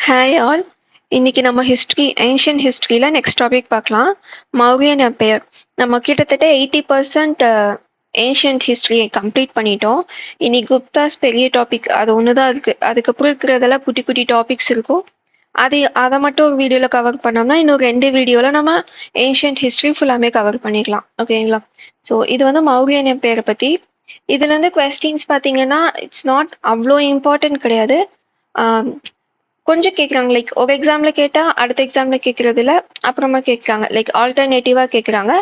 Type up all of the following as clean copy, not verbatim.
Hi all. இன்னைக்கு நம்ம ancient ஹிஸ்ட்ரியில் நெக்ஸ்ட் டாபிக் பார்க்கலாம். மௌரியன் எம்பையர். நம்ம கிட்டத்தட்ட 80% ஏன்ஷியன்ட் ஹிஸ்ட்ரியை கம்ப்ளீட் பண்ணிட்டோம். இன்னைக்கு குப்தாஸ் பெரிய டாபிக் அது ஒன்று தான் இருக்குது. அதுக்கப்புறம் இருக்கிறதெல்லாம் குட்டி குட்டி டாபிக்ஸ் இருக்கும். அதை மட்டும் ஒரு வீடியோவில் கவர் பண்ணோம்னா இன்னும் 2 வீடியோவில் நம்ம ஏன்ஷியன்ட் ஹிஸ்ட்ரி ஃபுல்லாமே கவர் பண்ணிடலாம். ஓகேங்களா? ஸோ இது வந்து மௌரியன் எம்பையரை பற்றி. இதுலேருந்து கொஸ்டின்ஸ் பார்த்தீங்கன்னா இட்ஸ் நாட் அவ்வளோ இம்பார்ட்டன்ட் கிடையாது. கொஞ்சம் கேட்குறாங்க, லைக் ஒரு எக்ஸாமில் கேட்டால் அடுத்த எக்ஸாமில் கேட்குறதில்ல, அப்புறமா கேட்குறாங்க, லைக் ஆல்டர்னேட்டிவாக கேட்குறாங்க.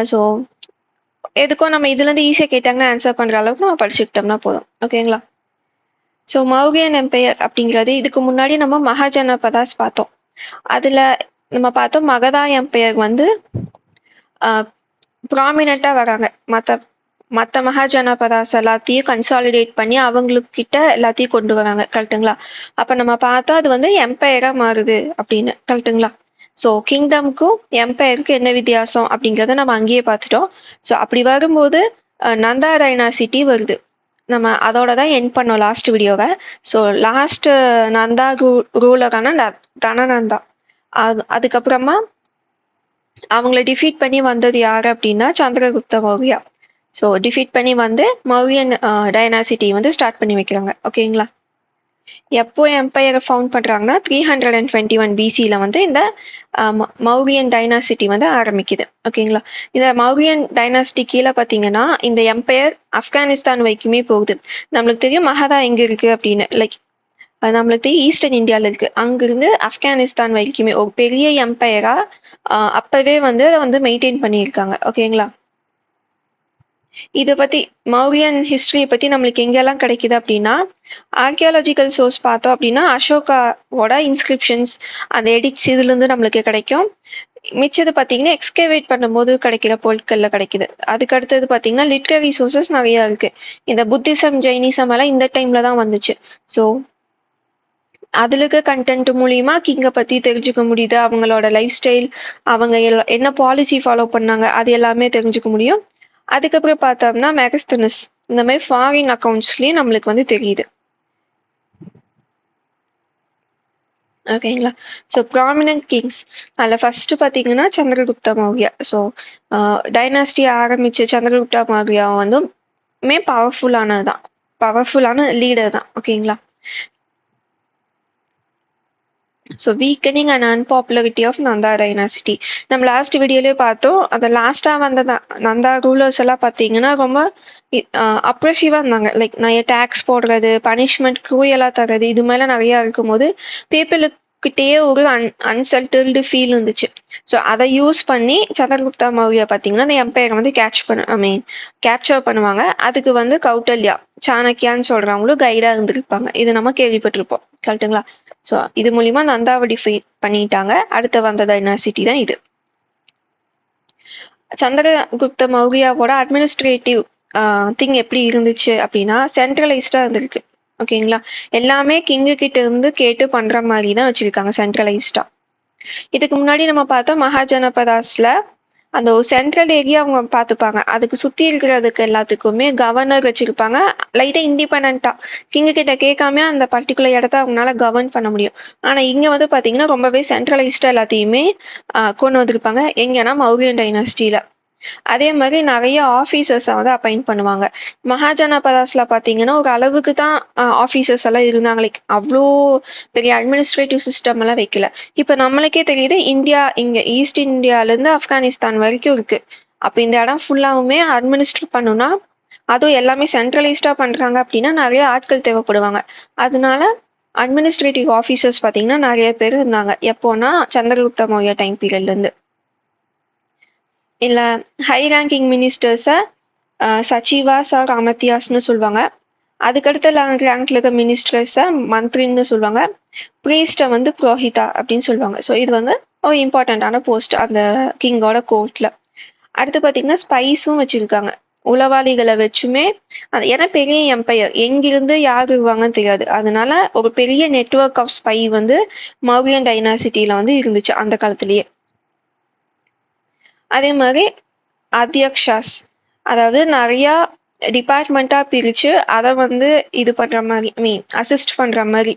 ஸோ எதுக்கும் நம்ம இதுலேருந்து ஈஸியாக கேட்டாங்கன்னா ஆன்சர் பண்ணுற அளவுக்கு நம்ம படிச்சுக்கிட்டோம்னா போதும். ஓகேங்களா? ஸோ மௌரியன் எம்பையர் அப்படிங்கிறது இதுக்கு முன்னாடி நம்ம மகாஜனபதாஸ் பார்த்தோம். அதில் நம்ம பார்த்தோம் மகதா எம்பையர் வந்து ப்ராமினெண்ட்டாக வராங்க. மற்ற மகாஜனபதாஸ் எல்லாத்தையும் கன்சாலிடேட் பண்ணி அவங்களுக்கு கிட்ட எல்லாத்தையும் கொண்டு வராங்க. கரெக்டுங்களா? அப்போ நம்ம பார்த்தோம் அது வந்து எம்பையராக மாறுது அப்படின்னு. கரெக்டுங்களா? ஸோ கிங்டம்க்கும் எம்பையருக்கும் என்ன வித்தியாசம் அப்படிங்கிறத நம்ம அங்கேயே பார்த்துட்டோம். ஸோ அப்படி வரும்போது நந்தா டைனாசிட்டி வருது. நம்ம அதோட தான் என் பண்ணோம் லாஸ்ட் வீடியோவை. ஸோ லாஸ்ட் நந்தா ரூலரான தனநந்தா. அதுக்கப்புறமா அவங்கள டிஃபீட் பண்ணி வந்தது யார் அப்படின்னா சந்திரகுப்த மௌரியா. ஸோ டிஃபீட் பண்ணி வந்து மௌரியன் டைனாசிட்டி வந்து ஸ்டார்ட் பண்ணி வைக்கிறாங்க. ஓகேங்களா? எப்போ எம்பையரை ஃபவுண்ட் பண்ணுறாங்கன்னா 321 பிசியில் வந்து இந்த மௌரியன் டைனாசிட்டி வந்து ஆரம்பிக்குது. ஓகேங்களா? இந்த மௌரியன் டைனாசிட்டி கீழே பார்த்தீங்கன்னா இந்த எம்பையர் ஆப்கானிஸ்தான் வரைக்குமே போகுது. நம்மளுக்கு தெரியும் மகதா எங்கே இருக்குது அப்படின்னு. லைக் நம்மளுக்கு தெரியும் ஈஸ்டர்ன் இந்தியாவில் இருக்குது. அங்கிருந்து ஆப்கானிஸ்தான் வரைக்குமே ஒரு பெரிய எம்பையராக அப்போவே வந்து அதை வந்து மெயின்டைன் பண்ணியிருக்காங்க. ஓகேங்களா? இதை பற்றி மௌரியன் ஹிஸ்ட்ரியை பற்றி நம்மளுக்கு எங்கெல்லாம் கிடைக்குது அப்படின்னா ஆர்கியாலஜிக்கல் சோர்ஸ் பார்த்தோம் அப்படின்னா அசோகாவோட இன்ஸ்கிரிப்ஷன்ஸ் அந்த எடிக்ஸ் இதுலேருந்து நம்மளுக்கு கிடைக்கும். மிச்சது பார்த்தீங்கன்னா எக்ஸ்கவேட் பண்ணும்போது கிடைக்கிற பொருட்களில் கிடைக்குது. அதுக்கு அடுத்தது பார்த்தீங்கன்னா லிட்ரரி சோர்சஸ் நிறையா இருக்குது. இந்த புத்திசம் ஜெயினிசம் எல்லாம் இந்த டைமில் தான் வந்துச்சு. ஸோ அதில் இருக்க கண்டென்ட் மூலியமா கிங்கை பற்றி தெரிஞ்சுக்க முடியுது. அவங்களோட லைஃப் ஸ்டைல், அவங்க என்ன பாலிசி ஃபாலோ பண்ணாங்க, அது எல்லாமே தெரிஞ்சுக்க முடியும். அதுக்கப்புறம் பார்த்தோம்னா மெகஸ்தனஸ் இந்த மாதிரி ஃபாரின் அக்கௌண்ட்ஸ்லயும் நம்மளுக்கு வந்து தெரியுது. ஓகேங்களா? ஸோ ப்ராமினன்ட் கிங்ஸ் அதில் ஃபர்ஸ்ட் பார்த்தீங்கன்னா சந்திரகுப்த மௌரியா. ஸோ டைனாஸ்டி ஆரம்பிச்ச சந்திரகுப்த மௌரியா வந்து பவர்ஃபுல்லான லீடர் தான். ஓகேங்களா? So weakening and unpopularity of Nanda dynasty நம்ம லாஸ்ட் வீடியோலேயே பார்த்தோம். அந்த லாஸ்ட்டாக வந்த நந்தா ரூலர்ஸ் எல்லாம் பார்த்தீங்கன்னா ரொம்ப அப்ரெசிவாக இருந்தாங்க. லைக் நிறைய டேக்ஸ் போடுறது, பனிஷ்மெண்ட் க்ரூயலாக தர்றது, இது மேலே நிறையா இருக்கும்போது பீப்புளுக்கிட்டேயே ஒரு அன்சல்டல்டு ஃபீல் இருந்துச்சு. ஸோ அதை யூஸ் பண்ணி சந்திரகுப்தா மௌரியா பார்த்தீங்கன்னா அந்த எம்பையரை வந்து கேப்சர் பண்ணுவாங்க. அதுக்கு வந்து கௌட்டல்யா, சாணக்கியான்னு சொல்கிறவங்களும் கைடாக இருந்திருப்பாங்க. இது நம்ம கேள்விப்பட்டிருப்போம். கரெக்டுங்களா? ஸோ இது மூலியமா நந்தாவை டிஃபைட் பண்ணிட்டாங்க. அடுத்த வந்த டைனாசிட்டி தான் இது. சந்திரகுப்த மௌரியாவோட அட்மினிஸ்ட்ரேட்டிவ் திங் எப்படி இருந்துச்சு அப்படின்னா சென்ட்ரலைஸ்டா இருந்திருக்கு. ஓகேங்களா? எல்லாமே கிங்கு கிட்ட இருந்து கேட்டு பண்ற மாதிரி தான் வச்சிருக்காங்க சென்ட்ரலைஸ்டா. இதுக்கு முன்னாடி நம்ம பார்த்தோம் மகாஜனபதாஸ்ல அந்த ஒரு சென்ட்ரல் ஏரியா அவங்க பார்த்துப்பாங்க. அதுக்கு சுற்றி இருக்கிறதுக்கு எல்லாத்துக்குமே கவர்னர் வச்சுருப்பாங்க. லைட்டாக இண்டிபெண்ட்டாக கிங்கு கிட்ட கேட்காம அந்த பர்டிகுலர் இடத்த அவங்களால கவர்ன் பண்ண முடியும். ஆனால் இங்கே வந்து பார்த்தீங்கன்னா ரொம்பவே சென்ட்ரலைஸ்டாக எல்லாத்தையுமே கொண்டு வந்திருப்பாங்க. எங்கன்னா மௌரியன் டைனாஸ்டியில். அதே மாதிரி நிறைய ஆஃபீஸர்ஸை வந்து அப்பாயிண்ட் பண்ணுவாங்க. மகாஜனபதாஸ்ல பார்த்தீங்கன்னா ஒரு அளவுக்கு தான் ஆஃபீஸர்ஸ் எல்லாம் இருந்தாங்க. லைக் அவ்வளோ பெரிய அட்மினிஸ்ட்ரேட்டிவ் சிஸ்டம் எல்லாம் வைக்கல. இப்போ நம்மளுக்கே தெரியுது இந்தியா இங்கே ஈஸ்ட் இந்தியாவிலேருந்து ஆப்கானிஸ்தான் வரைக்கும் இருக்கு. அப்போ இந்த இடம் ஃபுல்லாவுமே அட்மினிஸ்ட்ரேட் பண்ணுனா அதுவும் எல்லாமே சென்ட்ரலைஸ்டாக பண்ணுறாங்க அப்படின்னா நிறைய ஆட்கள் தேவைப்படுவாங்க. அதனால அட்மினிஸ்ட்ரேட்டிவ் ஆஃபீஸர்ஸ் பார்த்தீங்கன்னா நிறைய பேர் இருந்தாங்க. எப்போனா சந்திரகுப்த மௌரியா டைம் பீரியட்லேருந்து. இல்லை ஹை ரேங்கிங் மினிஸ்டர்ஸை சச்சிவாஸ் ஆர் அமத்தியாஸ்னு சொல்லுவாங்க. அதுக்கடுத்த ரேங்க்ல இருக்க மினிஸ்டர்ஸை மந்திரின்னு சொல்லுவாங்க. ப்ரீஸ்ட்டை வந்து புரோஹிதா அப்படின்னு சொல்லுவாங்க. ஸோ இது வந்து ஒரு இம்பார்ட்டண்ட்டான போஸ்ட் அந்த கிங்கோட கோர்ட்டில். அடுத்து பார்த்தீங்கன்னா ஸ்பைஸும் வச்சுருக்காங்க. உளவாளிகளை வச்சுமே ஏன்னா பெரிய எம்பையர் எங்கிருந்து யார் வருவாங்கன்னு தெரியாது. அதனால ஒரு பெரிய நெட்ஒர்க் ஆஃப் ஸ்பை வந்து மௌரியன் டைனாசிட்டியில் வந்து இருந்துச்சு அந்த காலத்திலேயே. அதே மாதிரி அத்தியக்ஷாஸ், அதாவது நிறையா டிபார்ட்மெண்ட்டாக பிரித்து அதை வந்து இது பண்ணுற மாதிரி அசிஸ்ட் பண்ணுற மாதிரி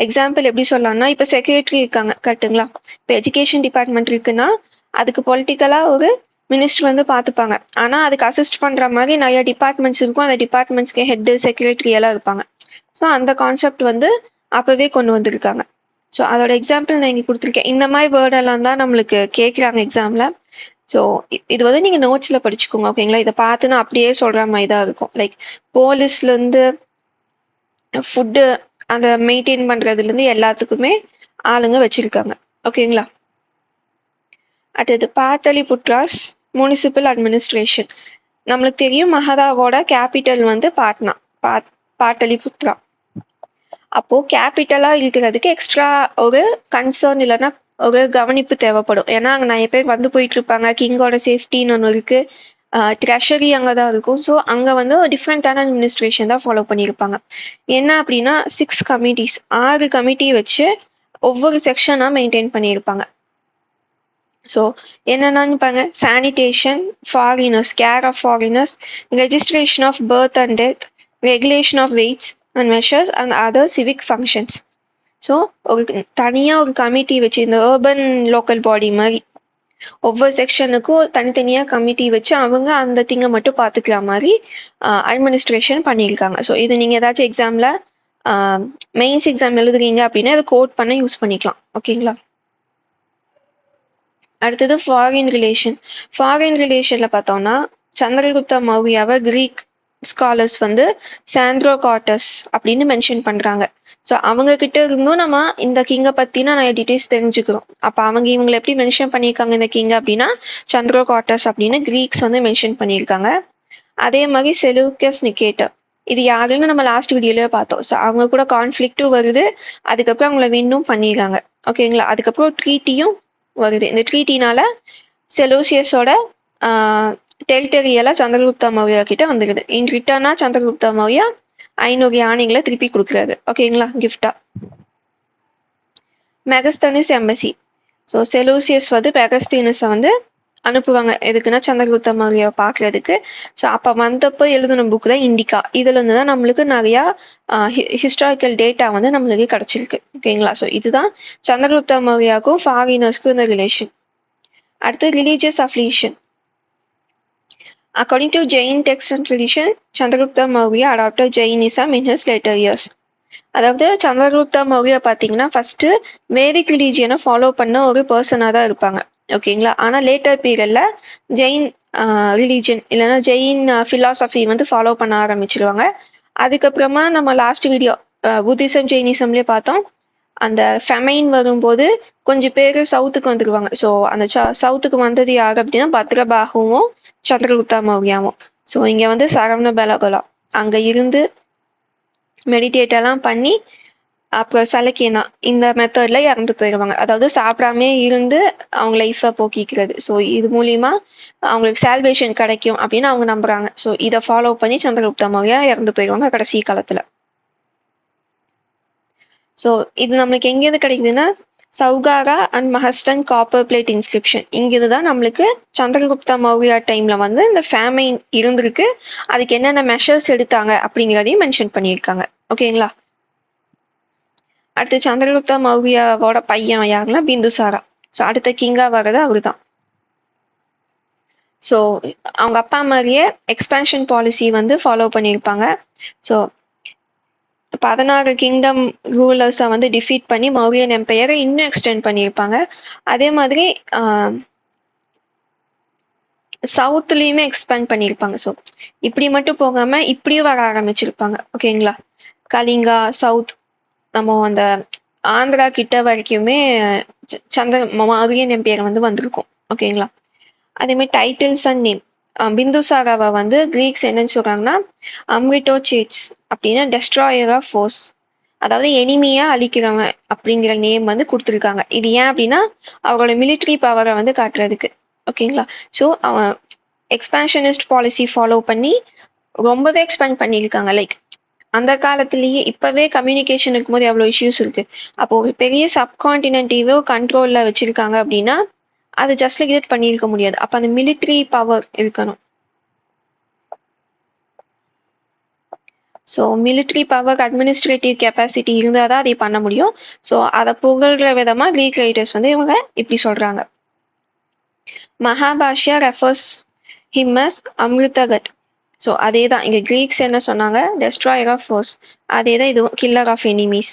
எக்ஸாம்பிள் எப்படி சொல்லலாம்னா இப்போ செக்ரட்டரி இருக்காங்க கரெக்ட்டுங்களா? இப்போ எஜுகேஷன் டிபார்ட்மெண்ட் இருக்குன்னா அதுக்கு பொலிட்டிக்கலா ஒரு மினிஸ்டர் வந்து பார்த்துப்பாங்க. ஆனா அதுக்கு அசிஸ்ட் பண்ற மாதிரி நிறைய டிபார்ட்மெண்ட்ஸ் இருக்கும். அந்த டிபார்ட்மெண்ட்ஸ்க்கு ஹெட் செக்ரட்டரி எல்லாம் இருப்பாங்க. ஸோ அந்த கான்செப்ட் வந்து அப்பவே கொண்டு வந்திருக்காங்க. ஸோ அதோட எக்ஸாம்பிள் நான் இங்கே கொடுத்துருக்கேன். இந்த மாதிரி வேர்டெல்லாம் தான் நம்மளுக்கு கேட்குறாங்க எக்ஸாம்ல. ஸோ இது வந்து நீங்க நோட்ஸ்ல படிச்சுக்கோங்க ஓகேங்களா? இதை பார்த்து நான் அப்படியே சொல்ற மாதிரி தான் இருக்கும். லைக் போலீஸ்ல இருந்து ஃபுட்டு அந்த மெயின்டைன் பண்றதுல இருந்து எல்லாத்துக்குமே ஆளுங்க வச்சிருக்காங்க ஓகேங்களா? அடுத்தது பாட்டலிபுத்ராஸ் முனிசிபல் அட்மினிஸ்ட்ரேஷன். நம்மளுக்கு தெரியும் மகதாவோட கேபிட்டல் வந்து பாட்னா, பாட்டலிபுத்ரா. அப்போ கேபிட்டலா இருக்கிறதுக்கு எக்ஸ்ட்ரா ஒரு கன்சர்ன் இல்லைன்னா ஒரு கவனிப்பு தேவைப்படும். ஏன்னா அங்கே நிறைய பேர் வந்து போயிட்டு இருப்பாங்க. கிங்கோட சேஃப்டின்னு ஒன்று இருக்கு. ட்ரெஷரி அங்கே தான் இருக்கும். ஸோ அங்கே வந்து ஒரு டிஃப்ரெண்ட்டான அட்மினிஸ்ட்ரேஷன் தான் ஃபாலோ பண்ணியிருப்பாங்க. என்ன அப்படின்னா 6 கமிட்டிஸ் 6 கமிட்டி வச்சு ஒவ்வொரு செக்ஷனாக மெயின்டைன் பண்ணியிருப்பாங்க. ஸோ என்னென்னு பாருங்க, sanitation, foreigners, care of foreigners, registration of birth and death, regulation of weights and measures and other civic functions. So ஒரு தனியாக ஒரு கமிட்டி வச்சு இந்த அர்பன் லோக்கல் பாடி மாதிரி ஒவ்வொரு செக்ஷனுக்கும் தனித்தனியாக கமிட்டி வச்சு அவங்க அந்த திங்கை மட்டும் பார்த்துக்கிற மாதிரி அட்மினிஸ்ட்ரேஷன் பண்ணியிருக்காங்க. ஸோ இது நீங்கள் ஏதாச்சும் எக்ஸாமில் மெயின்ஸ் எக்ஸாம் எழுதுறீங்க அப்படின்னா இதை கோட் பண்ண யூஸ் பண்ணிக்கலாம் ஓகேங்களா? அடுத்தது ஃபாரின் ரிலேஷன். ஃபாரின் ரிலேஷனில் பார்த்தோம்னா சந்திரகுப்த மௌரியாவை கிரீக் ஸ்காலர்ஸ் வந்து சாண்ட்ரோகாட்டஸ் அப்படின்னு மென்ஷன் பண்ணுறாங்க. ஸோ அவங்க கிட்ட இருந்தும் நம்ம இந்த கிங்கை பற்றின நிறைய டீட்டெயில்ஸ் தெரிஞ்சுக்கிறோம். அப்போ அவங்க இவங்களை எப்படி மென்ஷன் பண்ணியிருக்காங்க இந்த கிங் அப்படின்னா சந்திரோகாட்டஸ் அப்படின்னு கிரீக்ஸ் வந்து மென்ஷன் பண்ணியிருக்காங்க. அதே மாதிரி செலூக்கஸ் நிக்கேட்டர், இது யாருன்னு நம்ம லாஸ்ட் வீடியோலயே பார்த்தோம். ஸோ அவங்க கூட கான்ஃப்ளிக்ட்டும் வருது, அதுக்கப்புறம் அவங்கள வின்னும் பண்ணிடுறாங்க ஓகேங்களா? அதுக்கப்புறம் ட்ரீட்டியும் வருது. இந்த ட்ரீட்டினால செலூசியஸோட டெரிட்டரியெல்லாம் சந்திரகுப்த மௌரியா கிட்ட வந்துடுது. இன் ரிட்டர்னா சந்திரகுப்த மௌரியா 500 யானைகளை திருப்பி கொடுக்குறாரு ஓகேங்களா கிஃப்டா. Megasthenes embassy. ஸோ செலூசியஸ் வந்து மெகஸ்தீனஸை வந்து அனுப்புவாங்க எதுக்குன்னா சந்திரகுப்த மௌரியாவை பார்க்கறதுக்கு. ஸோ அப்போ வந்தப்போ எழுதின புக் தான் இண்டிகா. இதுல இருந்து தான் நம்மளுக்கு நிறையா ஹிஸ்டாரிக்கல் டேட்டா வந்து நம்மளுக்கு கிடைச்சிருக்கு ஓகேங்களா? ஸோ இதுதான் சந்திரகுப்த மௌரியாவுக்கும் ஃபாரினர்ஸ்க்கும் இந்த ரிலேஷன். அடுத்து religious affiliation. According to Jain text and tradition, Chandragupta Maurya adopted Jainism in his later years. அதாவது சந்திரகுப்த மௌரியா பார்த்தீங்கன்னா ஃபர்ஸ்ட் வேதிக் ரிலீஜியனை ஃபாலோ பண்ண ஒரு பர்சனாக தான் இருப்பாங்க ஓகேங்களா? ஆனால் லேட்டர் பீரியட்ல ஜெயின் ரிலீஜியன் இல்லைன்னா ஜெயின் ஃபிலாசபி வந்து ஃபாலோ பண்ண ஆரம்பிச்சிருவாங்க. அதுக்கப்புறமா நம்ம லாஸ்ட் வீடியோ புத்திசம் ஜெயினிசம்லேயே பார்த்தோம். அந்த ஃபெமைன் வரும்போது கொஞ்சம் பேர் சவுத்துக்கு வந்துருவாங்க. ஸோ அந்த சவுத்துக்கு வந்தது யார் அப்படின்னா பத்ரபாகுவும் சந்திரகுப்தா மௌரியாவும். ஸோ இங்கே வந்து சரவண பெலகோலா அங்கே இருந்து மெடிடேட் எல்லாம் பண்ணி அப்புறம் சலக்கேனா இந்த மெத்தட்ல இறந்து போயிடுவாங்க. அதாவது சாப்பிடாமே இருந்து அவங்க லைஃப்பை போக்கிக்கிறது. ஸோ இது மூலியமா அவங்களுக்கு சால்வேஷன் கிடைக்கும் அப்படின்னு அவங்க நம்புறாங்க. ஸோ இதை ஃபாலோ பண்ணி சந்திரகுப்த மௌரியா இறந்து போயிடுவாங்க கடைசி காலத்துல. ஸோ இது நம்மளுக்கு எங்கேருந்து கிடைக்குதுன்னா சௌகாரா அண்ட் மஹஸ்டன் காப்பர் பிளேட் இன்ஸ்கிரிப்ஷன். இங்கிருந்து தான் நம்மளுக்கு சந்திரகுப்தா மௌரியா டைம்ல வந்து இந்த ஃபேமைன் இருந்திருக்கு, அதுக்கு என்னென்ன மெஷர்ஸ் எடுத்தாங்க அப்படிங்கிறதையும் மென்ஷன் பண்ணியிருக்காங்க ஓகேங்களா? அடுத்து சந்திரகுப்தா மௌரியாவோட பையன் யாருன்னா பிந்துசாரா. ஸோ அடுத்த கிங்கா வர்றது அவரு தான். ஸோ அவங்க அப்பா மாதிரியே எக்ஸ்பேன்ஷன் பாலிசி வந்து ஃபாலோ பண்ணியிருப்பாங்க. ஸோ 16 கிங்டம் ரூலர்ஸை வந்து டிஃபீட் பண்ணி மௌரியன் எம்பையரை இன்னும் எக்ஸ்டெண்ட் பண்ணியிருப்பாங்க. அதே மாதிரி சவுத்துலேயுமே எக்ஸ்பேண்ட் பண்ணியிருப்பாங்க. ஸோ இப்படி மட்டும் போகாம இப்படியும் வர ஆரம்பிச்சிருப்பாங்க ஓகேங்களா? கலிங்கா சவுத் நம்ம அந்த ஆந்திரா கிட்ட வரைக்குமே மௌரியன் எம்பையர் வந்து வந்திருக்கும் ஓகேங்களா? அதே மாதிரி டைட்டில்ஸ் அண்ட் நேம். பிந்துசாராவை வந்து கிரீக்ஸ் என்னன்னு சொல்றாங்கன்னா அம்ரிட்டோ சேட்ஸ் அப்படின்னா டெஸ்ட்ராயர் ஆஃப் ஃபோர்ஸ், அதாவது எனிமியா அழிக்கிறவன் அப்படிங்கிற நேம் வந்து கொடுத்துருக்காங்க. இது ஏன் அப்படின்னா அவரோட மிலிட்ரி பவரை வந்து காட்டுறதுக்கு ஓகேங்களா? ஸோ அவன் எக்ஸ்பான்ஷனிஸ்ட் பாலிசி ஃபாலோ பண்ணி ரொம்பவே எக்ஸ்பேண்ட் பண்ணியிருக்காங்க. லைக் அந்த காலத்திலேயே இப்பவே கம்யூனிகேஷன் இருக்கும்போது எவ்வளோ இஷ்யூஸ் இருக்கு. அப்போ ஒரு பெரிய சப்கான்டினென்டிவோ கண்ட்ரோல்ல வச்சிருக்காங்க அப்படின்னா அது ஜஸ்ட் லைக் இட் பண்ணியிருக்க முடியாது. அப்போ அந்த மிலிட்ரி பவர் இருக்கணும். So military power, administrative capacity இருந்தால் தான் அதை பண்ண முடியும். ஸோ அதை புகழ்கிற விதமாக கிரீக் ரைட்டர்ஸ் வந்து இவங்க இப்படி சொல்கிறாங்க. Mahabhashya refers him as Amitraghat. So அதே தான் இங்கே கிரீக்ஸ் என்ன சொன்னாங்க, டெஸ்ட்ராயர் ஆஃப் ஃபோர்ஸ். அதே தான் இதுவும் கில்லர் ஆஃப் எனிமீஸ்.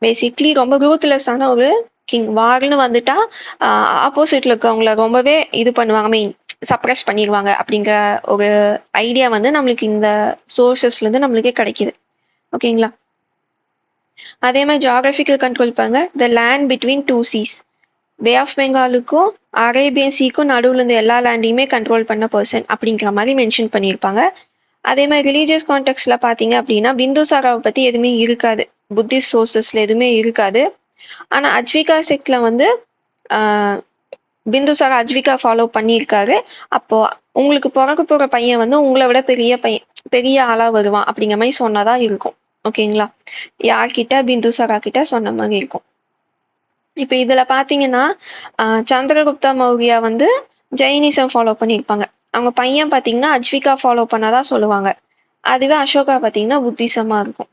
பேசிக்லி ரொம்ப ரூத்லெஸ்ஸான ஒரு கிங். வார்னு வந்துட்டா ஆப்போசிட்ல இருக்கவங்கள ரொம்பவே இது பண்ணுவாங்க, மீன் சப்ரஸ் பண்ணிடுவாங்க அப்படிங்கிற ஒரு ஐடியா வந்து நம்மளுக்கு இந்த சோர்சஸ்லேருந்து நம்மளுக்கே கிடைக்கிது. ஓகேங்களா. அதே மாதிரி ஜியாகிரபிக்கல் கண்ட்ரோல் பாருங்க, the land between two seas. Bay of பெங்காலுக்கும் அரேபியன் சீக்கும் நடுவில் இருந்த எல்லா லேண்டையுமே கண்ட்ரோல் பண்ண பர்சன் அப்படிங்கிற மாதிரி மென்ஷன் பண்ணியிருப்பாங்க. அதே மாதிரி ரிலீஜியஸ் கான்டெக்ட்ல பார்த்தீங்க அப்படின்னா பிந்துசாராவை பற்றி எதுவுமே இருக்காது, புத்திஸ்ட் சோர்சஸ்ல எதுவுமே இருக்காது. ஆனால் அஜ்விகா செக்ட்ல வந்து பிந்துசாரா அஜ்விகா ஃபாலோ பண்ணியிருக்காரு. அப்போ உங்களுக்கு பிறக்க போகிற பையன் வந்து உங்களை விட பெரிய ஆளா வருவான் அப்படிங்கிற மாதிரி சொன்னதா இருக்கும். ஓகேங்களா. யார்கிட்ட, பிந்துசாரா கிட்ட சொன்ன மாதிரி இருக்கும். இப்போ இதுல பாத்தீங்கன்னா சந்திரகுப்தா மௌரியா வந்து ஜெயினிசம் ஃபாலோ பண்ணியிருப்பாங்க. அவங்க பையன் பாத்தீங்கன்னா அஜ்விகா ஃபாலோ பண்ணாதான் சொல்லுவாங்க. அதுவே அசோகா பாத்தீங்கன்னா புத்திசமா இருக்கும்.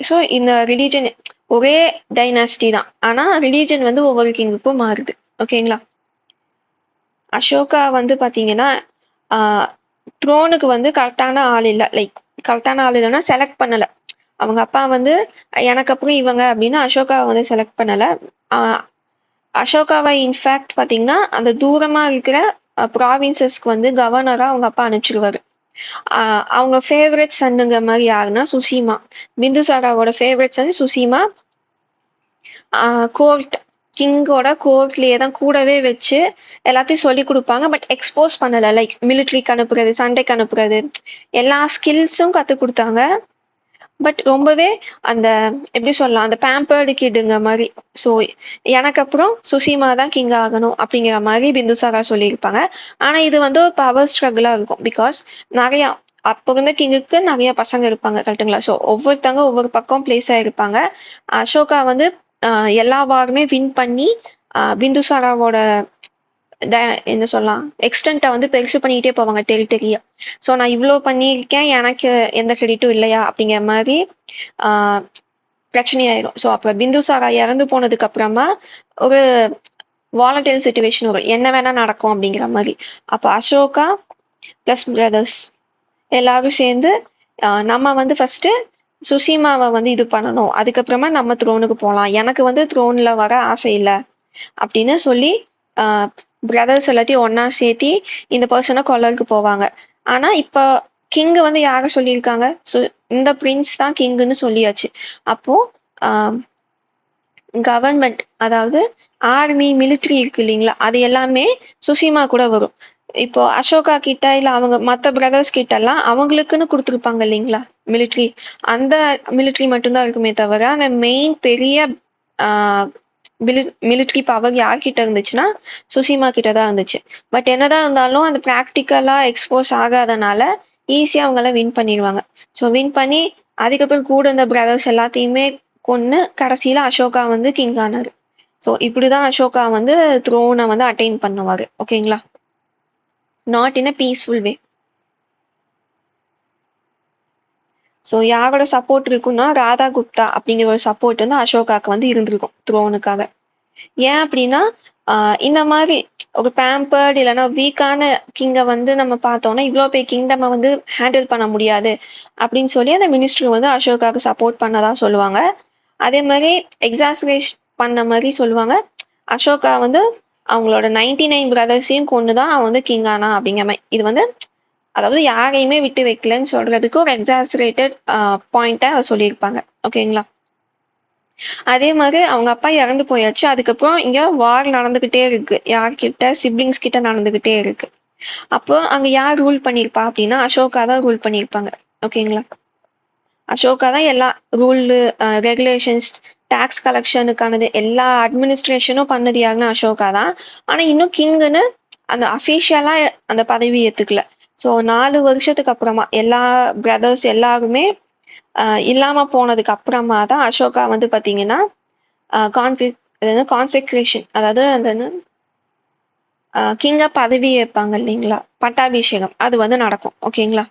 ஸோ இந்த ரிலீஜன் ஒரே டைனாஸ்டி தான், ஆனா ரிலீஜன் வந்து ஒவ்வொரு கிங்குக்கும் மாறுது. ஓகேங்களா. அசோகா வந்து பாத்தீங்கன்னா த்ரோனுக்கு வந்து கரெக்டான ஆள் இல்லை, லைக் கரெக்டான ஆள் இல்லைன்னா செலக்ட் பண்ணல. அவங்க அப்பா வந்து எனக்கு அப்புறம் இவங்க அப்படின்னு அசோகாவை வந்து செலக்ட் பண்ணல. அசோகாவை இன்ஃபேக்ட் பாத்தீங்கன்னா அந்த தூரமா இருக்கிற ப்ராவின்சஸ்க்கு வந்து கவர்னரா அவங்க அப்பா அனுப்பிச்சிருவாரு. அவங்க ஃபேவரட் சன்னுங்கிற மாதிரி யாருன்னா சுசீமா. பிந்துசாராவோட ஃபேவரட் சன் சுசீமா. கோர்ட் கிங்கோட கோர்ட்லயே தான் கூடவே வச்சு எல்லாத்தையும் சொல்லி கொடுப்பாங்க. பட் எக்ஸ்போஸ் பண்ணல, லைக் மிலிட்ரிக்கு அனுப்புறது, சண்டைக்கு அனுப்புறது, எல்லா ஸ்கில்ஸும் கத்து கொடுத்தாங்க. பட் ரொம்பவே அந்த எப்படி சொல்லலாம், அந்த பேம்பர்டு கிடுங்க மாதிரி. ஸோ எனக்கு அப்புறம் சுசீமா தான் கிங் ஆகணும் அப்படிங்கிற மாதிரி பிந்துசாரா சொல்லியிருப்பாங்க. ஆனால் இது வந்து ஒரு பவர் ஸ்ட்ரகிளாக இருக்கும். பிகாஸ் நிறையா அப்போ இருந்த கிங்குக்கு நிறைய பசங்க இருப்பாங்க, கரெக்டுங்களா. ஸோ ஒவ்வொருத்தவங்க ஒவ்வொரு பக்கம் பிளேஸ் ஆகிருப்பாங்க. அசோகா வந்து எல்லா வாருமே வின் பண்ணி பிந்துசாராவோட என்ன சொல்லலாம் எக்ஸ்டென்ட்டை வந்து பெருசு பண்ணிக்கிட்டே போவாங்க டெரிட்டரியா. ஸோ நான் இவ்வளோ பண்ணியிருக்கேன், எனக்கு எந்த கிரெடிட்டும் இல்லையா அப்படிங்கிற மாதிரி பிரச்சனையாயிரும். ஸோ அப்போ பிந்துசாரா இறந்து போனதுக்கு அப்புறமா ஒரு வாலடைல் சுச்சுவேஷன் வரும், என்ன வேணா நடக்கும் அப்படிங்கிற மாதிரி. அப்போ அசோகா பிளஸ் பிரதர்ஸ் எல்லாரும் சேர்ந்து நம்ம வந்து ஃபர்ஸ்ட் சுசீமாவை வந்து இது பண்ணணும், அதுக்கப்புறமா நம்ம த்ரோனுக்கு போகலாம், எனக்கு வந்து த்ரோன்ல வர ஆசை இல்லை அப்படின்னு சொல்லி பிரதர்ஸ் எல்லாத்தையும் ஒன்னா சேர்த்தி இந்த பர்சனை கொல்லருக்கு போவாங்க. ஆனா இப்ப கிங் வந்து யார சொல்லியிருக்காங்க, இந்த பிரின்ஸ் தான் கிங்னு சொல்லியாச்சு. அப்போ கவர்மெண்ட், அதாவது ஆர்மி மிலிட்ரி இருக்கு இல்லைங்களா, அது எல்லாமே சுசீமா கூட வரும். இப்போ அசோகா கிட்ட இல்ல அவங்க மற்ற பிரதர்ஸ் கிட்ட எல்லாம் அவங்களுக்குன்னு கொடுத்துருப்பாங்க இல்லைங்களா மிலிட்ரி, அந்த மிலிட்ரி மட்டும்தான் இருக்குமே தவிர அந்த மெயின் பெரிய மிலிட்ரி பவர் யார்கிட்ட இருந்துச்சுன்னா சுசீமா கிட்ட தான் இருந்துச்சு. பட் என்னதான் இருந்தாலும் அந்த ப்ராக்டிக்கலா எக்ஸ்போஸ் ஆகாதனால ஈஸியா அவங்கள வின் பண்ணிடுவாங்க. ஸோ வின் பண்ணி அதுக்கப்புறம் கூட இந்த பிரதர்ஸ் எல்லாத்தையுமே கொன்று கடைசியில அசோகா வந்து கிங் ஆனாரு. ஸோ இப்படிதான் அசோகா வந்து த்ரோனை வந்து அட்டைன் பண்ணுவாரு. ஓகேங்களா. Not in a peaceful way. So யாரோட சப்போர்ட் இருக்குன்னா ராதா குப்தா அப்படிங்கிற ஒரு சப்போர்ட் வந்து அசோகாவுக்கு வந்து இருந்திருக்கும் த்ரோனுக்காக. ஏன் அப்படின்னா இந்த மாதிரி ஒரு பேம்பர்ட் இல்லைன்னா வீக்கான கிங்கை வந்து நம்ம பார்த்தோம்னா இவ்வளோ பெரிய கிங்டம் வந்து ஹேண்டில் பண்ண முடியாது அப்படின்னு சொல்லி அந்த மினிஸ்டர் வந்து அசோகாவுக்கு சப்போர்ட் பண்ணதா சொல்லுவாங்க. அதே மாதிரி எக்ஸாசரேட் பண்ண மாதிரி சொல்லுவாங்க. அசோகா வந்து அவங்களோட 99 பிரதர்ஸையும் கொண்டுதான் அவன் வந்து கிங் ஆனா அப்படிங்கிற மாதிரி. இது வந்து அதாவது யாரையுமே விட்டு வைக்கலன்னு சொல்றதுக்கு ஒரு எக்ஸாசரேட்டட் பாயிண்டா சொல்லியிருப்பாங்க. ஓகேங்களா. அதே மாதிரி அவங்க அப்பா இறந்து போயாச்சு. அதுக்கப்புறம் இங்க வார் நடந்துகிட்டே இருக்கு, யார்கிட்ட, சிப்ளிங்ஸ் கிட்ட நடந்துகிட்டே இருக்கு. அப்போ அங்க யார் ரூல் பண்ணிருப்பா அப்படின்னா அசோகா தான் ரூல் பண்ணிருப்பாங்க. ஓகேங்களா. அசோகா தான் எல்லா ரூல் ரெகுலேஷன்ஸ் டாக்ஸ் கலெக்ஷனுக்கானது எல்லா அட்மினிஸ்ட்ரேஷனும் பண்ணது யாருன்னா அசோகா தான். ஆனா இன்னும் கிங்குன்னு அந்த அஃபிஷியலா அந்த பதவி ஏத்துக்கல. ஸோ 4 வருஷத்துக்கு அப்புறமா எல்லா பிரதர்ஸ் எல்லாருமே இல்லாம போனதுக்கு அப்புறமா தான் அசோகா வந்து பாத்தீங்கன்னா கான்செக்ரேஷன், அதாவது அந்த கிங்கா பதவி ஏற்பாங்க இல்லைங்களா, பட்டாபிஷேகம், அது வந்து நடக்கும். ஓகேங்களா.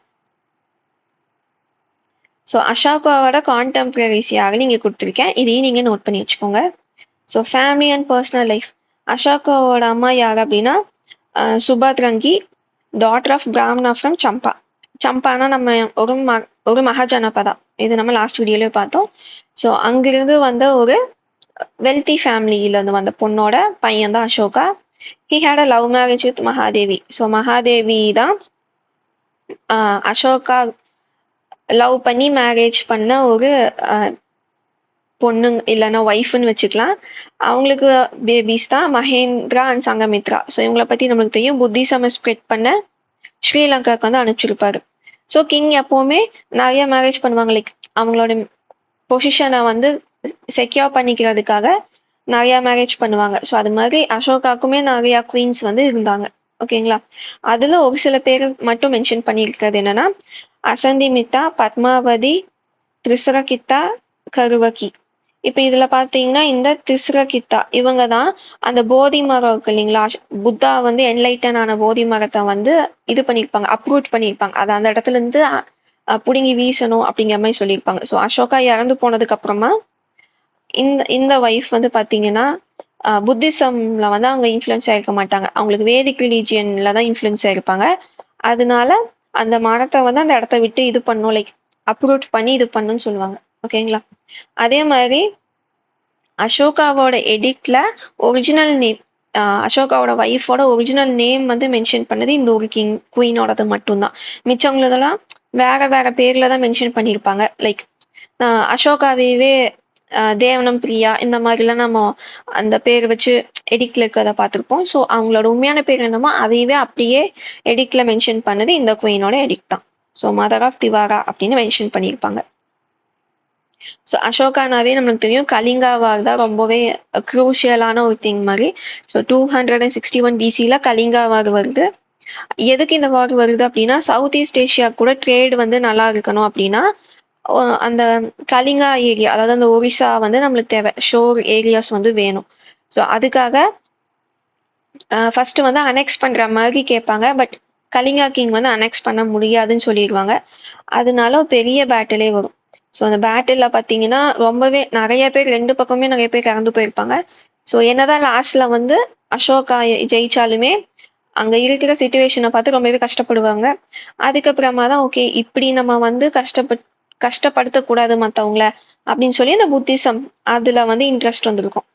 ஸோ அசோகாவோட கான்டெம்பரரிஸ் யாருன்னு இங்கே கொடுத்துருக்கேன். இதையும் நீங்கள் நோட் பண்ணி வச்சுக்கோங்க. So family and personal life. அசோகாவோட அம்மா யார் அப்படின்னா Subhadrangi, daughter of Brahmana from Champa. சம்பானா நம்ம ஒரு மகாஜனபதா, இது நம்ம லாஸ்ட் வீடியோலயே பார்த்தோம். ஸோ அங்கிருந்து வந்த ஒரு வெல்தி ஃபேமிலியில இருந்து வந்த பொண்ணோட பையன் தான் Ashoka. He had a love marriage with Mahadevi. So Mahadevi தான் அசோகா லவ் பண்ணி மேரேஜ் பண்ண ஒரு பொண்ணு இல்லைன்னா ஒய்ஃப்னு வச்சுக்கலாம். அவங்களுக்கு பேபிஸ் தான் மகேந்திரா அண்ட் சங்கமித்ரா. ஸோ இவங்களை பற்றி நம்மளுக்கு தெரியும். புத்திசம ஸ்ப்ரெட் பண்ண ஸ்ரீலங்காவுக்கு வந்து அனுப்பிச்சிருப்பாரு. ஸோ கிங் எப்போவுமே நிறைய மேரேஜ் பண்ணுவாங்க. லைக் அவங்களோட பொசிஷனை வந்து செக்யூர் பண்ணிக்கிறதுக்காக நிறைய மேரேஜ் பண்ணுவாங்க. ஸோ அது மாதிரி அசோகாக்குமே நிறைய குவீன்ஸ் வந்து இருந்தாங்க. ஓகேங்களா. அதில் ஒரு சில பேர் மட்டும் மென்ஷன் பண்ணியிருக்கிறது என்னன்னா அசந்திமித்தா, பத்மாவதி, திரிசரகித்தா, கருவகி. இப்போ இதுல பாத்தீங்கன்னா இந்த திஸ்ரகித்தா இவங்க தான் அந்த போதி மரம் இருக்கு இல்லைங்களா, புத்தா வந்து என்லைட்டன் ஆன போதி மரத்தை வந்து இது பண்ணியிருப்பாங்க, அப்ரூட் பண்ணியிருப்பாங்க. அதை அந்த இடத்துல இருந்து புடுங்கி வீசணும் அப்படிங்கிற மாதிரி சொல்லியிருப்பாங்க. ஸோ அசோகா இறந்து போனதுக்கு அப்புறமா இந்த இந்த ஒய்ஃப் வந்து பாத்தீங்கன்னா புத்திசம்ல வந்து அவங்க இன்ஃப்ளூயன்ஸ் ஆயிருக்க மாட்டாங்க. அவங்களுக்கு வேதிக் ரிலீஜியன்ல தான் இன்ஃப்ளூயன்ஸ் ஆயிருப்பாங்க. அதனால அந்த மரத்தை வந்து அந்த இடத்த விட்டு இது பண்ணும், லைக் அப்ரூட் பண்ணி இது பண்ணுன்னு சொல்லுவாங்க. ஓகேங்களா. அதே மாதிரி அசோகாவோட எடிக்ட்ல ஒரிஜினல் நேம், அசோகாவோட ஒய்ஃபோட ஒரிஜினல் நேம் வந்து மென்ஷன் பண்ணது இந்த ஒரு குயினோடது மட்டும்தான். மிச்சவங்களதெல்லாம் வேற வேற பேர்ல தான் மென்ஷன் பண்ணியிருப்பாங்க. லைக் அசோகாவே தேவனம் பிரியா இந்த மாதிரிலாம் நம்ம அந்த பேர் வச்சு எடிக்ட்ல இருக்கிறத பார்த்துருப்போம். ஸோ அவங்களோட உண்மையான பேர் என்னமோ அதையவே அப்படியே எடிக்ட்ல மென்ஷன் பண்ணது இந்த குயினோட எடிக்ட் தான். ஸோ மதர் ஆஃப் திவாரா அப்படின்னு மென்ஷன் பண்ணியிருப்பாங்க. ஸோ அசோகானாவே நம்மளுக்கு தெரியும் கலிங்கா வார் தான் ரொம்பவே குரூஷியலான ஒரு திங் மாதிரி. ஸோ 261 பிசியில் கலிங்கா வார் வருது. எதுக்கு இந்த வார் வருது அப்படின்னா சவுத் ஈஸ்ட் ஏஷியா கூட ட்ரேட் வந்து நல்லா இருக்கணும் அப்படின்னா அந்த கலிங்கா ஏரியா, அதாவது அந்த ஒரிசா வந்து நம்மளுக்கு தேவை, ஷோர் ஏரியாஸ் வந்து வேணும். ஸோ அதுக்காக ஃபர்ஸ்ட் வந்து அனெக்ஸ் பண்ற மாதிரி கேட்பாங்க. பட் கலிங்கா கிங் வந்து அனெக்ஸ் பண்ண முடியாதுன்னு சொல்லிடுவாங்க. அதனால பெரிய பேட்டிலே வரும். ஸோ அந்த பேட்டில் பார்த்தீங்கன்னா ரொம்பவே நிறைய பேர், ரெண்டு பக்கமே நிறைய பேர் இறந்து போயிருப்பாங்க. ஸோ என்னதான் லாஸ்ட்ல வந்து அசோகா ஜெயிச்சாலுமே அங்க இருக்கிற சுச்சுவேஷனை பார்த்து ரொம்பவே கஷ்டப்படுவாங்க. அதுக்கப்புறமா தான் ஓகே இப்படி நம்ம வந்து கஷ்டப்படுத்தக்கூடாது மற்றவங்கள அப்படின்னு சொல்லி அந்த புத்திசம் அதுல வந்து இன்ட்ரெஸ்ட் வந்திருக்கும்.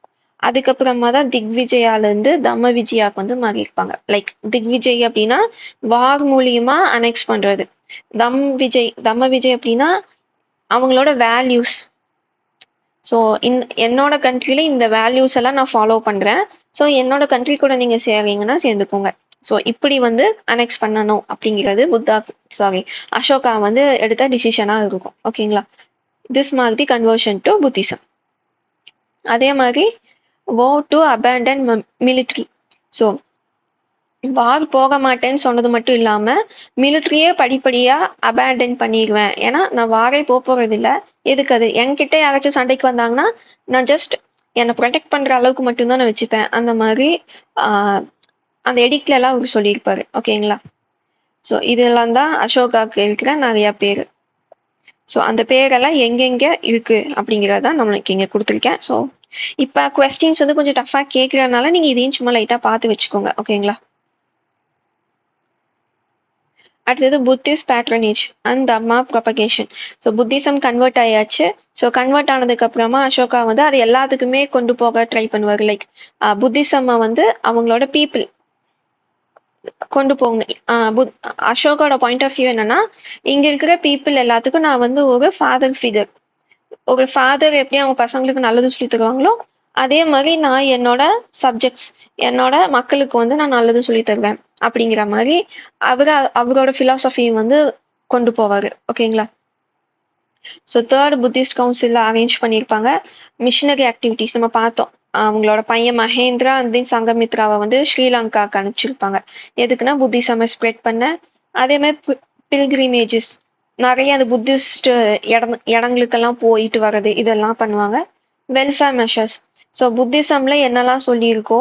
அதுக்கப்புறமா தான் திக்விஜயால இருந்து தம்ம விஜயாக்கு வந்து மாறியிருப்பாங்க. லைக் திக்விஜய் அப்படின்னா வார் மூலியமா அனெக்ஸ் பண்றது. தம்ம விஜய் அப்படின்னா அவங்களோட வேல்யூஸ். ஸோ என்னோட கண்ட்ரில இந்த வேல்யூஸ் எல்லாம் நான் ஃபாலோ பண்றேன். ஸோ என்னோட கண்ட்ரி கூட நீங்க சேர்றீங்கன்னா சேர்ந்துக்கோங்க. ஸோ இப்படி வந்து அனெக்ஸ் பண்ணணும் அப்படிங்கிறது அசோகா வந்து எடுத்த டிசிஷனா இருக்கும். ஓகேங்களா. This mark the conversion to Buddhism. அதே மாதிரி டு அபேண்டன் மிலிட்ரி. ஸோ வார் போக மாட்டேன்னு சொன்னது மட்டும் இல்லாம மிலிட்ரியே படிப்படியா அபேண்டன் பண்ணிடுவேன். ஏன்னா நான் வாரே போறது இல்லை, எதுக்கு அது, என்கிட்ட யாராச்சும் சண்டைக்கு வந்தாங்கன்னா நான் ஜஸ்ட் என்னை ப்ரொடெக்ட் பண்ற அளவுக்கு மட்டும்தான் நான் வச்சுப்பேன். அந்த மாதிரி அந்த எடிக்ட்ல எல்லாம் அவர் சொல்லியிருப்பாரு. ஓகேங்களா. ஸோ இதெல்லாம் தான் அசோகாவுக்கு இருக்கிற நிறைய பேர். ஸோ அந்த பேரெல்லாம் எங்கெங்க இருக்கு அப்படிங்கிறதான் நம்மளுக்கு இங்க கொடுத்துருக்கேன். ஸோ இப்போ கொஸ்டின்ஸ் வந்து கொஞ்சம் டஃபா கேட்கறதுனால நீங்க இதையும் சும்மா லைட்டா பார்த்து வச்சுக்கோங்க. ஓகேங்களா. அடுத்தது Buddhist patronage and Dharma propagation. So Buddhism convert ஆயாச்சு. ஸோ கன்வெர்ட் ஆனதுக்கு அப்புறமா அசோகா வந்து அது எல்லாத்துக்குமே கொண்டு போக ட்ரை பண்ணுவார். லைக் புத்திசம்மை வந்து அவங்களோட பீப்புள் கொண்டு போகணும். அசோகோட பாயிண்ட் ஆஃப் வியூ என்னன்னா இங்க இருக்கிற பீப்புள் எல்லாத்துக்கும் நான் வந்து ஒரு ஃபாதர் ஃபிகர். ஒரு ஃபாதர் எப்படி அவங்க பசங்களுக்கு நல்லது சொல்லி தருவாங்களோ அதே மாதிரி நான் என்னோட சப்ஜெக்ட்ஸ், என்னோட மக்களுக்கு வந்து நான் நல்லது சொல்லி தருவேன் அப்படிங்கிற மாதிரி அவரோட பிலாசபி வந்து கொண்டு போவாரு. ஓகேங்களா. So third Buddhist council arrange பண்ணியிருப்பாங்க. மிஷினரி ஆக்டிவிட்டிஸ் நம்ம பார்த்தோம். அவங்களோட பையன் மகேந்திரா அண்ட் தென் சங்கமித்ராவை வந்து ஸ்ரீலங்காவுக்கு அனுப்பிச்சிருப்பாங்க. எதுக்குன்னா புத்திசம ஸ்ப்ரெட் பண்ண. அதே மாதிரி பில்கிரிமேஜஸ் நிறைய அந்த புத்திஸ்ட் இடங்களுக்கெல்லாம் போயிட்டு வர்றது இதெல்லாம் பண்ணுவாங்க. Welfare measures. ஸோ புத்திசம்ல என்னெல்லாம் சொல்லியிருக்கோ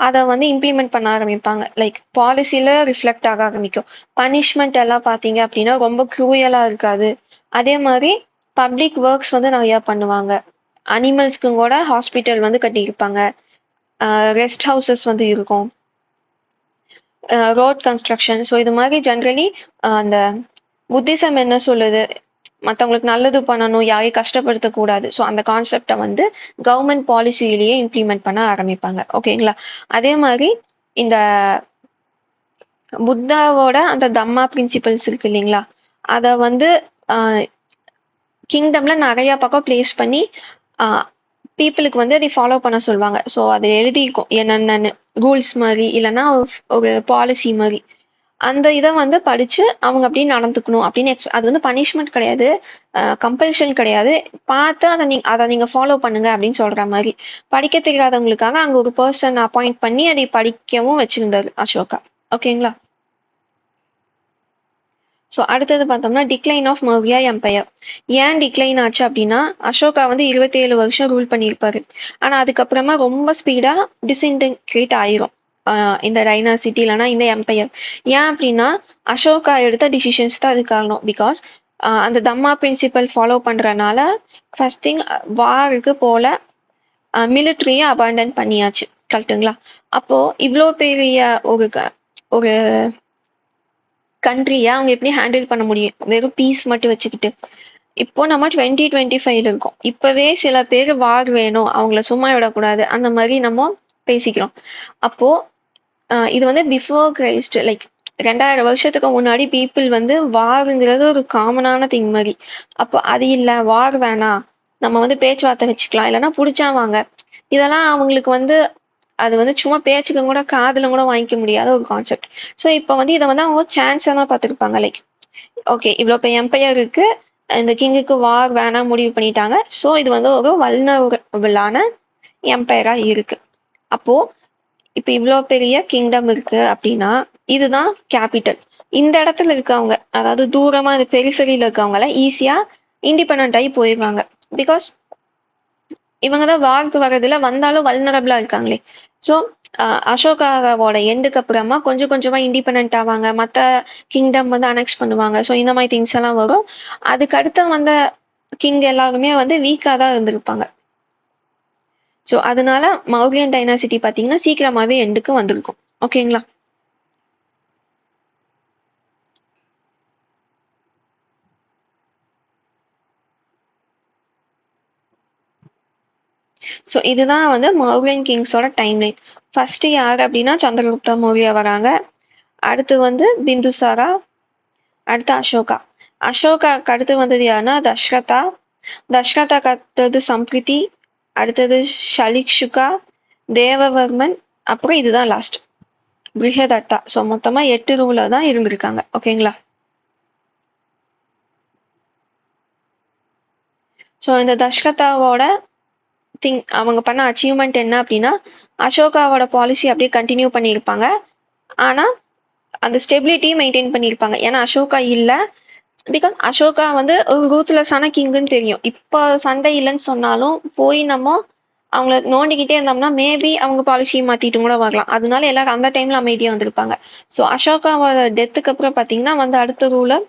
அதை வந்து இம்ப்ளிமெண்ட் பண்ண ஆரம்பிப்பாங்க. லைக் பாலிசியில ரிஃப்ளெக்ட் ஆக ஆரம்பிக்கும். பனிஷ்மெண்ட் எல்லாம் பார்த்தீங்க அப்படின்னா ரொம்ப க்ரூயலா இருக்காது. அதே மாதிரி பப்ளிக் ஒர்க்ஸ் வந்து நிறையா பண்ணுவாங்க. அனிமல்ஸ்க்கும் கூட ஹாஸ்பிட்டல் வந்து கட்டியிருப்பாங்க. ரெஸ்ட் ஹவுசஸ் வந்து இருக்கும். Road construction. ஸோ இது மாதிரி ஜென்ரலி அந்த புத்திசம் என்ன சொல்லுது, மற்றவங்களுக்கு நல்லது பண்ணணும், யாரையும் கஷ்டப்படுத்தக்கூடாது. ஸோ அந்த கான்செப்டை வந்து கவர்மெண்ட் பாலிசியிலேயே இம்ப்ளிமெண்ட் பண்ண ஆரம்பிப்பாங்க. ஓகேங்களா? அதே மாதிரி இந்த புத்தாவோட அந்த தம்மா பிரின்சிபல்ஸ் இருக்கு இல்லைங்களா, அதை வந்து கிங்டம்ல நிறைய பக்கம் பிளேஸ் பண்ணி பீப்புளுக்கு வந்து அதை ஃபாலோ பண்ண சொல்லுவாங்க. ஸோ அதை எழுதியிருக்கும் என்னென்னு ரூல்ஸ் மாதிரி, இல்லைன்னா ஒரு பாலிசி மாதிரி. அந்த இதை வந்து படிச்சு அவங்க அப்படியே நடந்துக்கணும் அப்படின்னு அது வந்து பனிஷ்மெண்ட் கிடையாது, கம்பல்ஷன் கிடையாது. பார்த்து அதை நீங்க ஃபாலோ பண்ணுங்க அப்படின்னு சொல்ற மாதிரி. படிக்க தெரியாதவங்களுக்காக அங்க ஒரு பர்சன் அப்பாயிண்ட் பண்ணி அதை படிக்கவும் வச்சிருந்தாரு அசோகா. ஓகேங்களா? ஸோ அடுத்தது பார்த்தோம்னா டிக்ளைன் ஆஃப் மௌரியா எம்பையர். ஏன் டிக்ளைன் ஆச்சு அப்படின்னா, அசோகா வந்து 27 வருஷம் ரூல் பண்ணியிருப்பாரு. ஆனால் அதுக்கப்புறமா ரொம்ப ஸ்பீடாக டிஸ்இன்டெகிரேட் ஆயிரும் இந்த டைனாசிட்டி இல்லைனா இந்த எம்பையர். ஏன் அப்படின்னா அசோகா எடுத்த டிசிஷன்ஸ் தான் அது காரணம். பிகாஸ் அந்த தம்மா பிரின்சிபல் ஃபாலோ பண்ணுறனால ஃபர்ஸ்ட் திங் வாருக்கு போல மிலிட்ரியை அபாண்டன் பண்ணியாச்சு. கரெக்டுங்களா? அப்போது இவ்வளோ பெரிய ஒரு கண்ட்ரியை அவங்க எப்படி ஹேண்டில் பண்ண முடியும் வெறும் பீஸ் மட்டும் வச்சுக்கிட்டு? இப்போ நம்ம 2025 இருக்கோம். இப்பவே சில பேர் வார் வேணும், அவங்கள சும்மா விடக்கூடாது, அந்த மாதிரி நம்ம பேசிக்கிறோம். அப்போ இது வந்து பிஃபோர் கிரைஸ்ட், லைக் 2000 வருஷத்துக்கு முன்னாடி பீப்புள் வந்து வாருங்கிறது ஒரு காமனான திங் மாதிரி. அப்போ அது இல்லை, வார் வேணாம், நம்ம வந்து பேச்சுவார்த்தை வச்சுக்கலாம், இல்லைன்னா பிடிச்சா வாங்க, இதெல்லாம் அவங்களுக்கு வந்து அது வந்து சும்மா பேச்சுக்கு கூட காதுல கூட வாங்கிக்க முடியாத ஒரு கான்செப்ட். ஸோ இப்போ வந்து இதை வந்து அவங்க சான்ஸாக தான் பார்த்துருப்பாங்க. லைக் ஓகே, இவ்வளோ இப்போ எம்பையர் இருக்கு, இந்த கிங்குக்கு வார் வேணாம் முடிவு பண்ணிட்டாங்க. ஸோ இது வந்து ஒரு வல்னரபிளான எம்பையராக இருக்கு. அப்போ இப்போ இவ்வளோ பெரிய கிங்டம் இருக்கு அப்படின்னா இதுதான் கேபிட்டல். இந்த இடத்துல இருக்கவங்க, அதாவது தூரமா இந்த பெரிஃபெரியில் இருக்கவங்கள ஈஸியா இண்டிபெண்ட் ஆகி போயிடுவாங்க. பிகாஸ் இவங்க தான் வார்க்கு வர்றதுல வந்தாலும் வல்னரபிளா இருக்காங்களே. ஸோ அசோகாவோட எண்டுக்கு அப்புறமா கொஞ்சம் கொஞ்சமா இண்டிபெண்ட் ஆவாங்க, மற்ற கிங்டம் வந்து அனெக்ஸ் பண்ணுவாங்க. ஸோ இந்த மாதிரி திங்ஸ் எல்லாம் வரும். அதுக்கு அடுத்து வந்த கிங் எல்லாருமே வந்து வீக்காக தான் இருந்திருப்பாங்க. ஸோ அதனால மௌரியன் டைனாசிட்டி பார்த்தீங்கன்னா சீக்கிரமாவே எண்டுக்கு வந்திருக்கும். ஓகேங்களா? ஸோ இதுதான் வந்து மௌரியன் கிங்ஸோட டைம்லைன். ஃபர்ஸ்ட் யார் அப்படின்னா சந்திரகுப்தா மௌரியா வராங்க. அடுத்து வந்து பிந்துசாரா, அடுத்து அசோகா. அசோகாக்கு அடுத்து வந்தது யாருன்னா தஷ்ரதா. தஷ்ரதாக்கு அடுத்தது சம்பிரிதி, அடுத்தது ஷலிக்ஷுகா, தேவவர்மன், அப்புறம் இதுதான் லாஸ்ட் பிருஹதத்தா. ஸோ மொத்தமா 8 ரூலர் தான் இருந்திருக்காங்க. ஓகேங்களா? ஸோ இந்த தஷ்ரதாவோட அவங்க பண்ண அச்சீவ்மெண்ட் என்ன அப்படின்னா, அசோகாவோட பாலிசி அப்படியே கண்டினியூ பண்ணியிருப்பாங்க. ஆனா அந்த ஸ்டெபிலிட்டி மெயின்டைன் பண்ணியிருப்பாங்க. ஏன்னா அசோகா இல்லை, பிகாஸ் அசோகா வந்து ஒரு ரூத்லெஸ்ஸான கிங்குன்னு தெரியும். இப்போ சண்டை இல்லைன்னு சொன்னாலும் போய் நம்ம அவங்கள நோண்டிக்கிட்டே இருந்தோம்னா மேபி அவங்க பாலிசியை மாத்திட்டு கூட வரலாம். அதனால எல்லாரும் அந்த டைம்ல அமைதியா வந்திருப்பாங்க. ஸோ அசோகாவோட டெத்துக்கு அப்புறம் பார்த்தீங்கன்னா வந்து அடுத்த ரூலர்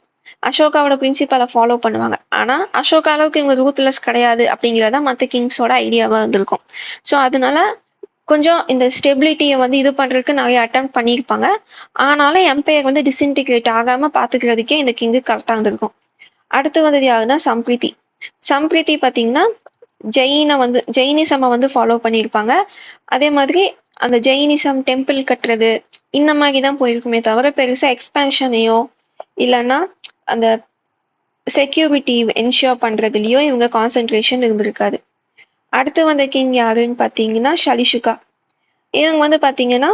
அசோகாவோட பிரின்சிபலை ஃபாலோ பண்ணுவாங்க. ஆனா அசோகா அளவுக்கு இவங்க ரூத்லெஸ் கிடையாது அப்படிங்கிறத மற்ற கிங்ஸோட ஐடியாவா இருந்திருக்கும். ஸோ அதனால கொஞ்சம் இந்த ஸ்டெபிலிட்டியை வந்து இது பண்றதுக்கு நிறைய அட்டம் பண்ணியிருப்பாங்க. ஆனாலும் எம்பையர் வந்து டிஸ்இன்டிகிரேட் ஆகாம பாத்துக்கிறதுக்கே இந்த கிங்கு கரெக்டா இருந்திருக்கும். அடுத்து வந்தது யாருன்னா சம்பிரிதி. சம்பிரிதி பார்த்தீங்கன்னா ஜெயினிசமை வந்து ஃபாலோ பண்ணியிருப்பாங்க. அதே மாதிரி அந்த ஜெயினிசம் டெம்பிள் கட்டுறது இந்த மாதிரி தான் போயிருக்குமே தவிர பெருசா எக்ஸ்பென்ஷனையோ இல்லைன்னா அந்த செக்யூரிட்டி என்ஷூர் பண்றதுலயோ இவங்க கான்சென்ட்ரேஷன் இருந்திருக்காது. அடுத்து வந்த கிங் யாருன்னு பார்த்தீங்கன்னா ஷலிஷுகா. இவங்க வந்து பார்த்தீங்கன்னா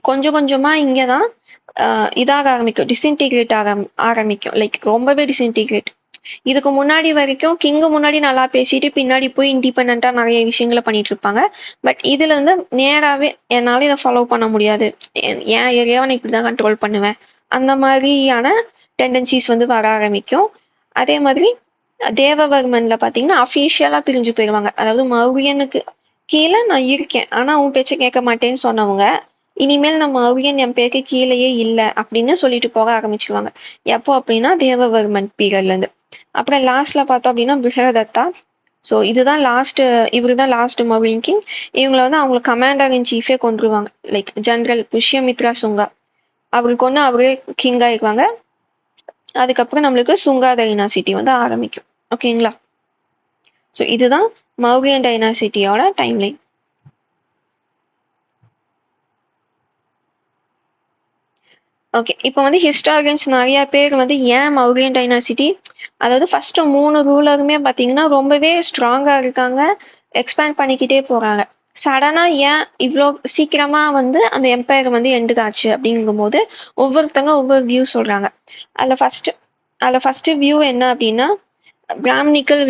கொஞ்சம் கொஞ்சமா இங்கதான் இதாக ஆரம்பிக்கும், டிஸ்இன்டிகிரேட் ஆரம்பிக்கும். லைக் ரொம்பவே டிஸ்இன்டிகிரேட். இதுக்கு முன்னாடி வரைக்கும் கிங்கு முன்னாடி நல்லா பேசிட்டு பின்னாடி போய் இண்டிபெண்டா நிறைய விஷயங்களை பண்ணிட்டு இருப்பாங்க. பட் இதுல இருந்து நேராவே என்னால இதை ஃபாலோ பண்ண முடியாது, என் ஏரியாவை நான் இப்படிதான் கண்ட்ரோல் பண்ணுவேன், அந்த மாதிரியான டெண்டன்சிஸ் வந்து வர ஆரம்பிக்கும். அதே மாதிரி தேவவர்மன்ல பாத்தீங்கன்னா அஃபீஷியலா பிரிஞ்சு போயிடுவாங்க. அதாவது மௌரியனுக்கு கீழே நான் இருக்கேன் ஆனா உன் பேச்சை கேட்க மாட்டேன்னு சொன்னவங்க இனிமேல் நம்ம மௌரியன் என் பேருக்கு கீழேயே இல்லை அப்படின்னு சொல்லிட்டு போக ஆரம்பிச்சிருவாங்க. எப்போ அப்படின்னா தேவவர்மன் பீரியட்ல இருந்து. அப்புறம் லாஸ்ட்ல பார்த்தோம் அப்படின்னா பிருஹதத்தா. ஸோ இதுதான் லாஸ்ட், இவர் தான் லாஸ்ட் மௌரியன் கிங். இவங்களை வந்து அவங்க கமாண்டர் இன் சீஃபே கொண்டுருவாங்க, லைக் ஜெனரல் புஷ்யமித்ரா சுங்கா. அவருக்கு ஒன்று அவரே கிங் ஆயிடுவாங்க. அதுக்கப்புறம் நம்மளுக்கு சுங்கா டைனாசிட்டி வந்து ஆரம்பிக்கும். ஓகேங்களா? ஸோ இதுதான் மௌரியன் டைனாசிட்டியோட டைம்லைன். ஓகே, இப்போ வந்து ஹிஸ்டாரியன்ஸ் நிறைய பேர் வந்து ஏன் மௌரியன் டைனாசிட்டி, அதாவது ஃபர்ஸ்ட் 3 ரூலருமே பார்த்தீங்கன்னா ரொம்பவே ஸ்ட்ராங்கா இருக்காங்க, எக்ஸ்பேண்ட் பண்ணிக்கிட்டே போறாங்க. சடனா ஏன் இவ்வளோ சீக்கிரமா வந்து அந்த எம்பையர் வந்து எண்டுக்கு ஆச்சு அப்படிங்கும்போது ஒவ்வொருத்தங்க ஒவ்வொரு வியூ சொல்றாங்க. அதில் ஃபர்ஸ்ட் வியூ என்ன அப்படின்னா பிராமணிக்கல்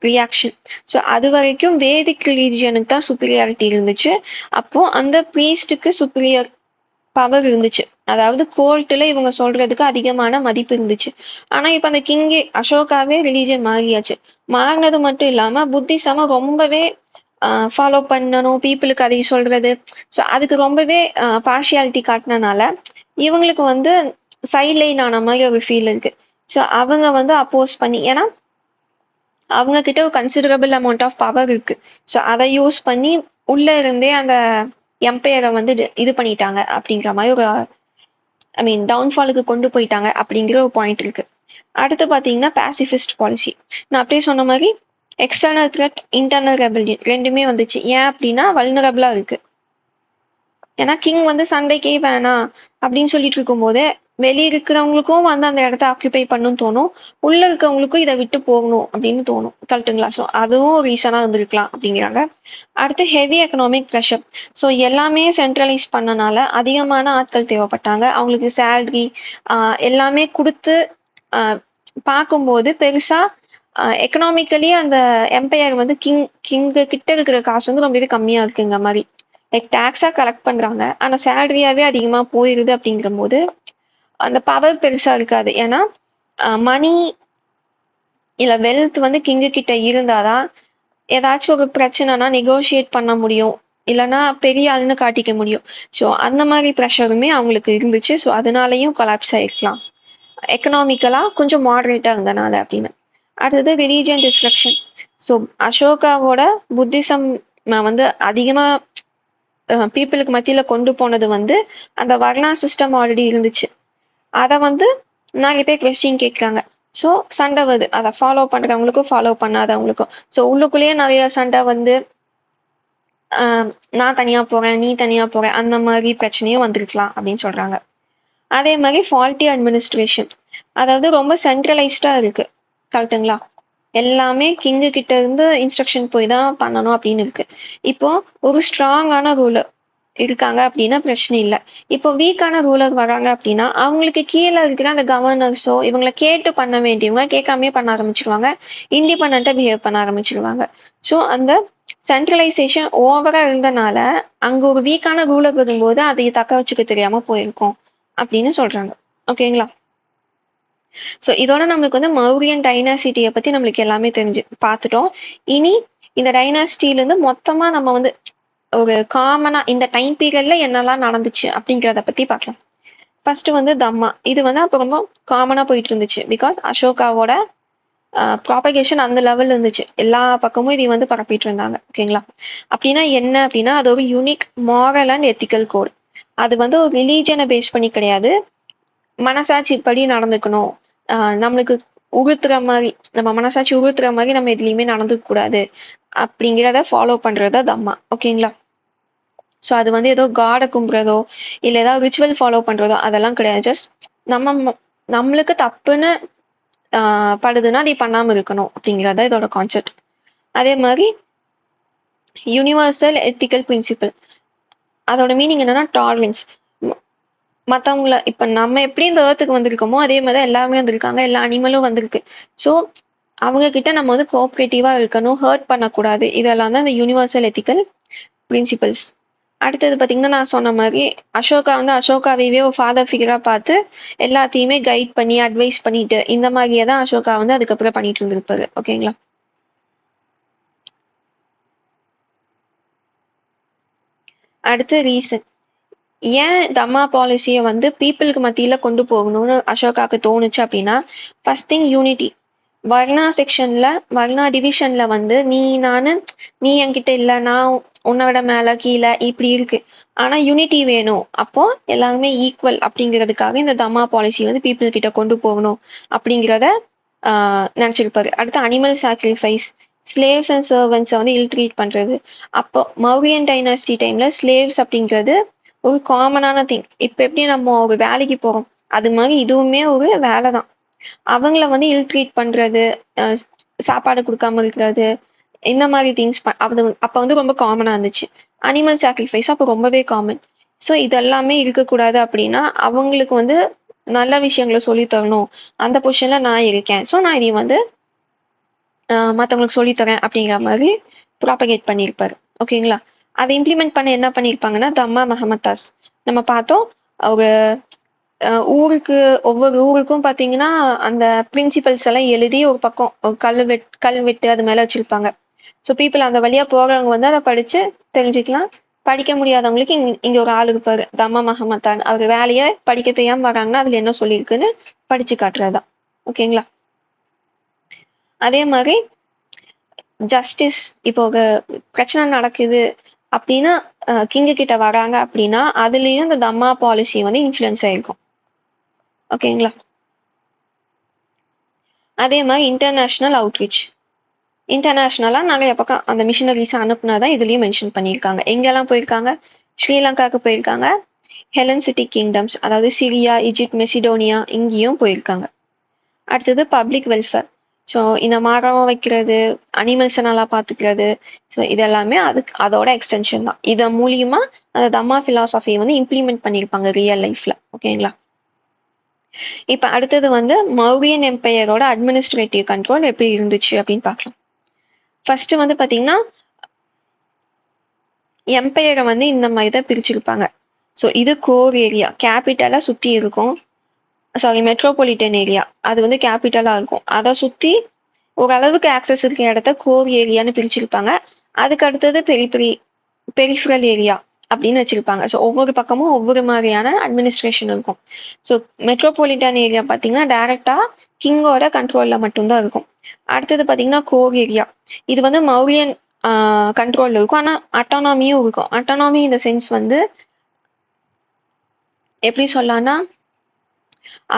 ரியாக்ஷன். ஸோ அது வரைக்கும் வேதிக் ரிலீஜியனுக்கு தான் சுப்பீரியாரிட்டி இருந்துச்சு. அப்போ அந்த ப்ரீஸ்டுக்கு சுப்பீரியர் பவர் இருந்துச்சு, அதாவது கோர்ட்ல இவங்க சொல்றதுக்கு அதிகமான மதிப்பு இருந்துச்சு. ஆனா இப்ப அந்த கிங்கே அசோகாவே ரிலீஜியன் மாறியாச்சு. மாறினது மட்டும் இல்லாம புத்திசம ரொம்பவே ஃபாலோ பண்ணணும், பீப்புளுக்கு அதை சொல்றது. ஸோ அதுக்கு ரொம்பவே பார்ஷியாலிட்டி காட்டினனால இவங்களுக்கு வந்து சைட்லைன் ஆன மாதிரி ஒரு ஃபீல் இருக்கு. ஸோ அவங்க வந்து அப்போஸ் பண்ணி, ஏன்னா அவங்க கிட்ட ஒரு கன்சிடரபிள் அமௌண்ட் ஆஃப் பவர் இருக்கு. ஸோ அதை யூஸ் பண்ணி உள்ள இருந்தே அந்த எம்பையரை வந்து இது பண்ணிட்டாங்க அப்படிங்கிற மாதிரி ஒரு டவுன்ஃபாலுக்கு கொண்டு போயிட்டாங்க அப்படிங்கிற ஒரு பாயிண்ட் இருக்கு. அடுத்து பார்த்தீங்கன்னா பேசிஃபிஸ்ட் பாலிசி. நான் அப்படியே சொன்ன மாதிரி எக்ஸ்டர்னல் த்ரெட், இன்டர்னல் ரெபல்லியன் ரெண்டுமே வந்துச்சு. ஏன் அப்படின்னா வல்னரபிளா இருக்கு. ஏன்னா கிங் வந்து சண்டைக்கே வேணாம் அப்படின்னு சொல்லிட்டு இருக்கும்போது வெளியே இருக்கிறவங்களுக்கும் வந்து அந்த இடத்த ஆக்குபை பண்ணணும்னு தோணும், உள்ள இருக்கிறவங்களுக்கும் இதை விட்டு போகணும் அப்படின்னு தோணும். கரெக்டுங்களா? ஸோ அதுவும் ரீசனா இருந்திருக்கலாம் அப்படிங்கிறாங்க. அடுத்து ஹெவி எக்கனாமிக் ப்ரெஷர். ஸோ எல்லாமே சென்ட்ரலைஸ் பண்ணனால அதிகமான ஆட்கள் தேவைப்பட்டாங்க. அவங்களுக்கு சேல்ரி எல்லாமே கொடுத்து பார்க்கும்போது பெருசா எக்கனாமிக்கலி அந்த எம்பையர் வந்து கிங்கு கிட்ட இருக்கிற காசு வந்து ரொம்பவே கம்மியா இருக்குங்க மாதிரி. லைக் டேக்ஸா கலெக்ட் பண்றாங்க, ஆனா சேலரியாவே அதிகமா போயிருது. அப்படிங்கிற போது அந்த பவர் பெருசா இருக்காது. ஏன்னா மணி இல்ல வெல்த் வந்து கிங்கு கிட்ட இருந்தாதான் ஏதாச்சும் ஒரு பிரச்சனைனா நெகோஷியேட் பண்ண முடியும், இல்லைன்னா பெரிய ஆளுன்னு காட்டிக்க முடியும். ஸோ அந்த மாதிரி ப்ரெஷருமே அவங்களுக்கு இருந்துச்சு. ஸோ அதனாலையும் கொலாப்ஸ் ஆயிருக்கலாம், எக்கனாமிக்கலா கொஞ்சம் மாடரேட்டா இருந்தனால அப்படின்னு. அடுத்தது ரிலீஜியன் டிஸ்ட்ரக்ஷன். ஸோ அசோகாவோட புத்திசம் வந்து அதிகமா பீப்புளுக்கு மத்தியில கொண்டு போனது வந்து அந்த வர்ணா சிஸ்டம் ஆல்ரெடி இருந்துச்சு. அதை வந்து நிறைய பேர் கொஸ்டின் கேட்குறாங்க. ஸோ சண்டை வருது, அதை ஃபாலோ பண்றவங்களுக்கும் ஃபாலோ பண்ணாதவங்களுக்கும். ஸோ உள்ளுக்குள்ளேயே நிறைய சண்டை வந்து நான் தனியா போறேன், நீ தனியா போற, அந்த மாதிரி பிரச்சனையும் வந்திருக்கலாம் அப்படின்னு சொல்றாங்க. அதே மாதிரி ஃபால்ட்டி அட்மினிஸ்ட்ரேஷன், அதாவது ரொம்ப சென்ட்ரலைஸ்டா இருக்கு. கரெக்டுங்களா? எல்லாமே கிங்கு கிட்ட இருந்து இன்ஸ்ட்ரக்ஷன் போய் தான் பண்ணணும் அப்படின்னு இருக்கு. இப்போ ஒரு ஸ்ட்ராங்கான ரூலர் இருக்காங்க அப்படின்னா பிரச்சனை இல்லை. இப்போ வீக்கான ரூலர் வராங்க அப்படின்னா அவங்களுக்கு கீழே இருக்கிற அந்த கவர்னர்ஸோ இவங்களை கேட்டு பண்ண வேண்டியவங்க கேட்காமே பண்ண ஆரம்பிச்சிருவாங்க, இண்டிபெண்டா பிஹேவ் பண்ண ஆரம்பிச்சிருவாங்க. ஸோ அந்த சென்ட்ரலைசேஷன் ஓவரா இருந்தனால அங்க ஒரு வீக்கான ரூலர் வரும்போது அதை தக்க வச்சுக்க தெரியாம போயிருக்கோம் அப்படின்னு சொல்றாங்க. ஓகேங்களா? ஸோ இதோட நம்மளுக்கு வந்து மௌரியன் டைனாசிட்டியை பத்தி நம்மளுக்கு எல்லாமே தெரிஞ்சு பார்த்துட்டோம். இனி இந்த டைனாசிட்டியிலேருந்து மொத்தமா நம்ம வந்து ஒரு காமனா இந்த டைம் பீரியட்ல என்னெல்லாம் நடந்துச்சு அப்படிங்கிறத பத்தி பார்க்கலாம். ஃபர்ஸ்ட் வந்து தம்மா. இது வந்து அப்போ ரொம்ப காமனா போயிட்டு இருந்துச்சு, பிகாஸ் அசோகாவோட ப்ராபகேஷன் அந்த லெவல் இருந்துச்சு, எல்லா பக்கமும் இதை வந்து பரப்பிட்டு இருந்தாங்க. ஓகேங்களா? அப்படின்னா என்ன அப்படின்னா அது ஒரு unique moral and ethical code. அது வந்து ஒரு ரிலீஜனை பேஸ் பண்ணி கிடையாது, மனசாட்சி படி நடந்துக்கணும், நம்மளுக்கு உறுத்துற மாதிரி, நம்ம மனசாட்சி உறுத்துற மாதிரி நம்ம எதுலையுமே நடந்துக்க கூடாது அப்படிங்கிறத ஃபாலோ பண்றதா தம்மா. ஓகேங்களா? ஸோ அது வந்து ஏதோ காடை கும்புறதோ இல்லை ஏதாவது ரிச்சுவல் ஃபாலோ பண்றதோ அதெல்லாம் கிடையாது. ஜஸ்ட் நம்மளுக்கு தப்புன்னு படுதுன்னா நீ பண்ணாம இருக்கணும் அப்படிங்கிறத இதோட கான்செப்ட். அதே மாதிரி யூனிவர்சல் எத்திக்கல் பிரின்சிபல், அதோட மீனிங் என்னன்னா டாலரன்ஸ். மற்றவங்கள இப்போ நம்ம எப்படி இந்த ஏர்த்துக்கு வந்திருக்கோமோ அதே மாதிரி எல்லாருமே வந்திருக்காங்க, எல்லா அனிமலும் வந்திருக்கு. ஸோ அவங்க கிட்ட நம்ம வந்து கோஆப்ரேட்டிவா இருக்கணும், ஹர்ட் பண்ணக்கூடாது. இதெல்லாம் தான் இந்த யூனிவர்சல் எத்திக்கல் பிரின்சிபல்ஸ். அடுத்தது பார்த்தீங்கன்னா நான் சொன்ன மாதிரி அசோகா வந்து அசோகாவையே ஒரு ஃபாதர் ஃபிகரா பார்த்து எல்லாத்தையுமே கைட் பண்ணி அட்வைஸ் பண்ணிட்டு இந்த மாதிரியே தான் அசோகா வந்து அதுக்கப்புறம் பண்ணிட்டு இருந்திருப்பாரு. ஓகேங்களா? அடுத்து ரீசன் ஏன் தம்மா பாலிசியை வந்து பீப்புளுக்கு மத்தியில கொண்டு போகணும்னு அசோகாவுக்கு தோணுச்சு அப்படின்னா, ஃபர்ஸ்ட் திங் யூனிட்டி. வர்ணா செக்ஷன்ல வர்ணா டிவிஷன்ல வந்து நீ என்கிட்ட இல்ல நான் உன்னை விட மேல கீழே இப்படி இருக்கு. ஆனா யூனிட்டி வேணும். அப்போ எல்லாருமே ஈக்குவல் அப்படிங்கிறதுக்காக இந்த தம்மா பாலிசி வந்து பீப்புள் கிட்ட கொண்டு போகணும் அப்படிங்கிறத நினைச்சிருப்பாரு. அடுத்து அனிமல் சாக்ரிஃபைஸ், ஸ்லேவ்ஸ் அண்ட் சர்வன்ஸை வந்து இல்ட்ரீட் பண்றது. அப்போ மௌரியன் டைனாஸ்டி டைம்ல ஸ்லேவ்ஸ் அப்படிங்கிறது ஒரு காமனான திங். இப்ப எப்படி நம்ம ஒரு வேலைக்கு போறோம், அது மாதிரி இதுவுமே ஒரு வேலை தான். அவங்கள வந்து இல் ட்ரீட் பண்றது, சாப்பாடு கொடுக்காம இருக்கிறது, இந்த மாதிரி திங்ஸ் அப்ப வந்து ரொம்ப காமனா இருந்துச்சு. அனிமல் சாக்ரிஃபைஸ் அப்போ ரொம்பவே காமன். ஸோ இதெல்லாமே இருக்கக்கூடாது அப்படின்னா அவங்களுக்கு வந்து நல்ல விஷயங்களை சொல்லி தரணும். அந்த பொசிஷன்ல நான் இருக்கேன், ஸோ நான் இதை வந்து மற்றவங்களுக்கு சொல்லித்தரேன் அப்படிங்கிற மாதிரி ப்ராபகேட் பண்ணியிருப்பாரு. ஓகேங்களா? அதை இம்ப்ளிமெண்ட் பண்ண என்ன பண்ணியிருப்பாங்கன்னா தம்மா மஹமத்தாஸ் நம்ம பார்த்தோம். அவங்க ஊருக்கு ஒவ்வொரு ஊருக்கும் பார்த்தீங்கன்னா அந்த பிரின்சிபல்ஸ் எல்லாம் எழுதி ஒரு பக்கம் கல்வெட்டு அது மேலே வச்சிருப்பாங்க. ஸோ பீப்புள் அந்த வழியா போறவங்க வந்து அதை படிச்சு தெரிஞ்சுக்கலாம். படிக்க முடியாதவங்களுக்கு இங்க ஒரு ஆள் இருப்பாரு, தம்மா மஹமத்தான். அவர் வேலையை படிக்க தெரியாம வராங்கன்னா அதுல என்ன சொல்லியிருக்குன்னு படிச்சு காட்டுறதுதான். ஓகேங்களா? அதே மாதிரி ஜஸ்டிஸ், இப்போ ஒரு பிரச்சனை நடக்குது அப்படின்னா கிங்க கிட்ட வராங்க அப்படின்னா அதுலயும் இந்த தம்மா பாலிசி வந்து இன்ஃப்ளூயன்ஸ் ஆயிருக்கும். ஓகேங்களா? அதே மாதிரி இன்டர்நேஷனல் அவுட்ரீச், இன்டர்நேஷனலா நிறைய பக்கம் அந்த மிஷினரிஸ் அனுப்புனாதான் இதுலயும் மென்ஷன் பண்ணியிருக்காங்க. எங்கெல்லாம் போயிருக்காங்க? ஸ்ரீலங்காவுக்கு போயிருக்காங்க, ஹெலன்சிட்டிக் கிங்டம்ஸ் அதாவது சிரியா, ஈஜிப்ட், மெசிடோனியா இங்கேயும் போயிருக்காங்க. அடுத்தது பப்ளிக் வெல்ஃபேர். ஸோ இந்த மரம் வைக்கிறது, அனிமல்ஸை நல்லா பார்த்துக்கிறது, ஸோ இதெல்லாமே அதோட எக்ஸ்டென்ஷன் தான். இதன் மூலியமா அந்த தம்மா பிலாசபியை வந்து இம்ப்ளிமெண்ட் பண்ணியிருப்பாங்க ரியல் லைஃப்ல. ஓகேங்களா? இப்ப அடுத்தது வந்து மௌரியன் எம்பையரோட அட்மினிஸ்ட்ரேட்டிவ் கண்ட்ரோல் எப்படி இருந்துச்சு அப்படின்னு பார்க்கலாம். ஃபர்ஸ்ட் வந்து பாத்தீங்கன்னா எம்பையரை வந்து இந்த மாதிரி தான் பிரிச்சிருப்பாங்க. ஸோ இது கோர் ஏரியா, கேபிட்டலா சுத்தி இருக்கும். சாரி, மெட்ரோபாலிட்டன் ஏரியா அது வந்து கேபிட்டலா இருக்கும். அதை சுத்தி ஓரளவுக்கு ஆக்சஸ் இருக்க இடத்த கோர் ஏரியான்னு பிரிச்சிருப்பாங்க. அதுக்கு அடுத்தது பெரிஃபரல் ஏரியா அப்படின்னு வச்சிருப்பாங்க. ஸோ ஒவ்வொரு பக்கமும் ஒவ்வொரு மாதிரியான அட்மினிஸ்ட்ரேஷன் இருக்கும். ஸோ மெட்ரோபாலிட்டன் ஏரியா பார்த்தீங்கன்னா டைரக்டா கிங்கோட கண்ட்ரோல்ல மட்டும்தான் இருக்கும். அடுத்தது பார்த்தீங்கன்னா கோர் ஏரியா, இது வந்து மௌரியன் கண்ட்ரோல்ல இருக்கும். ஆனா அட்டானாமியும் இருக்கும். அட்டானாமி இந்த சென்ஸ் வந்து எப்படி சொல்லலாம்னா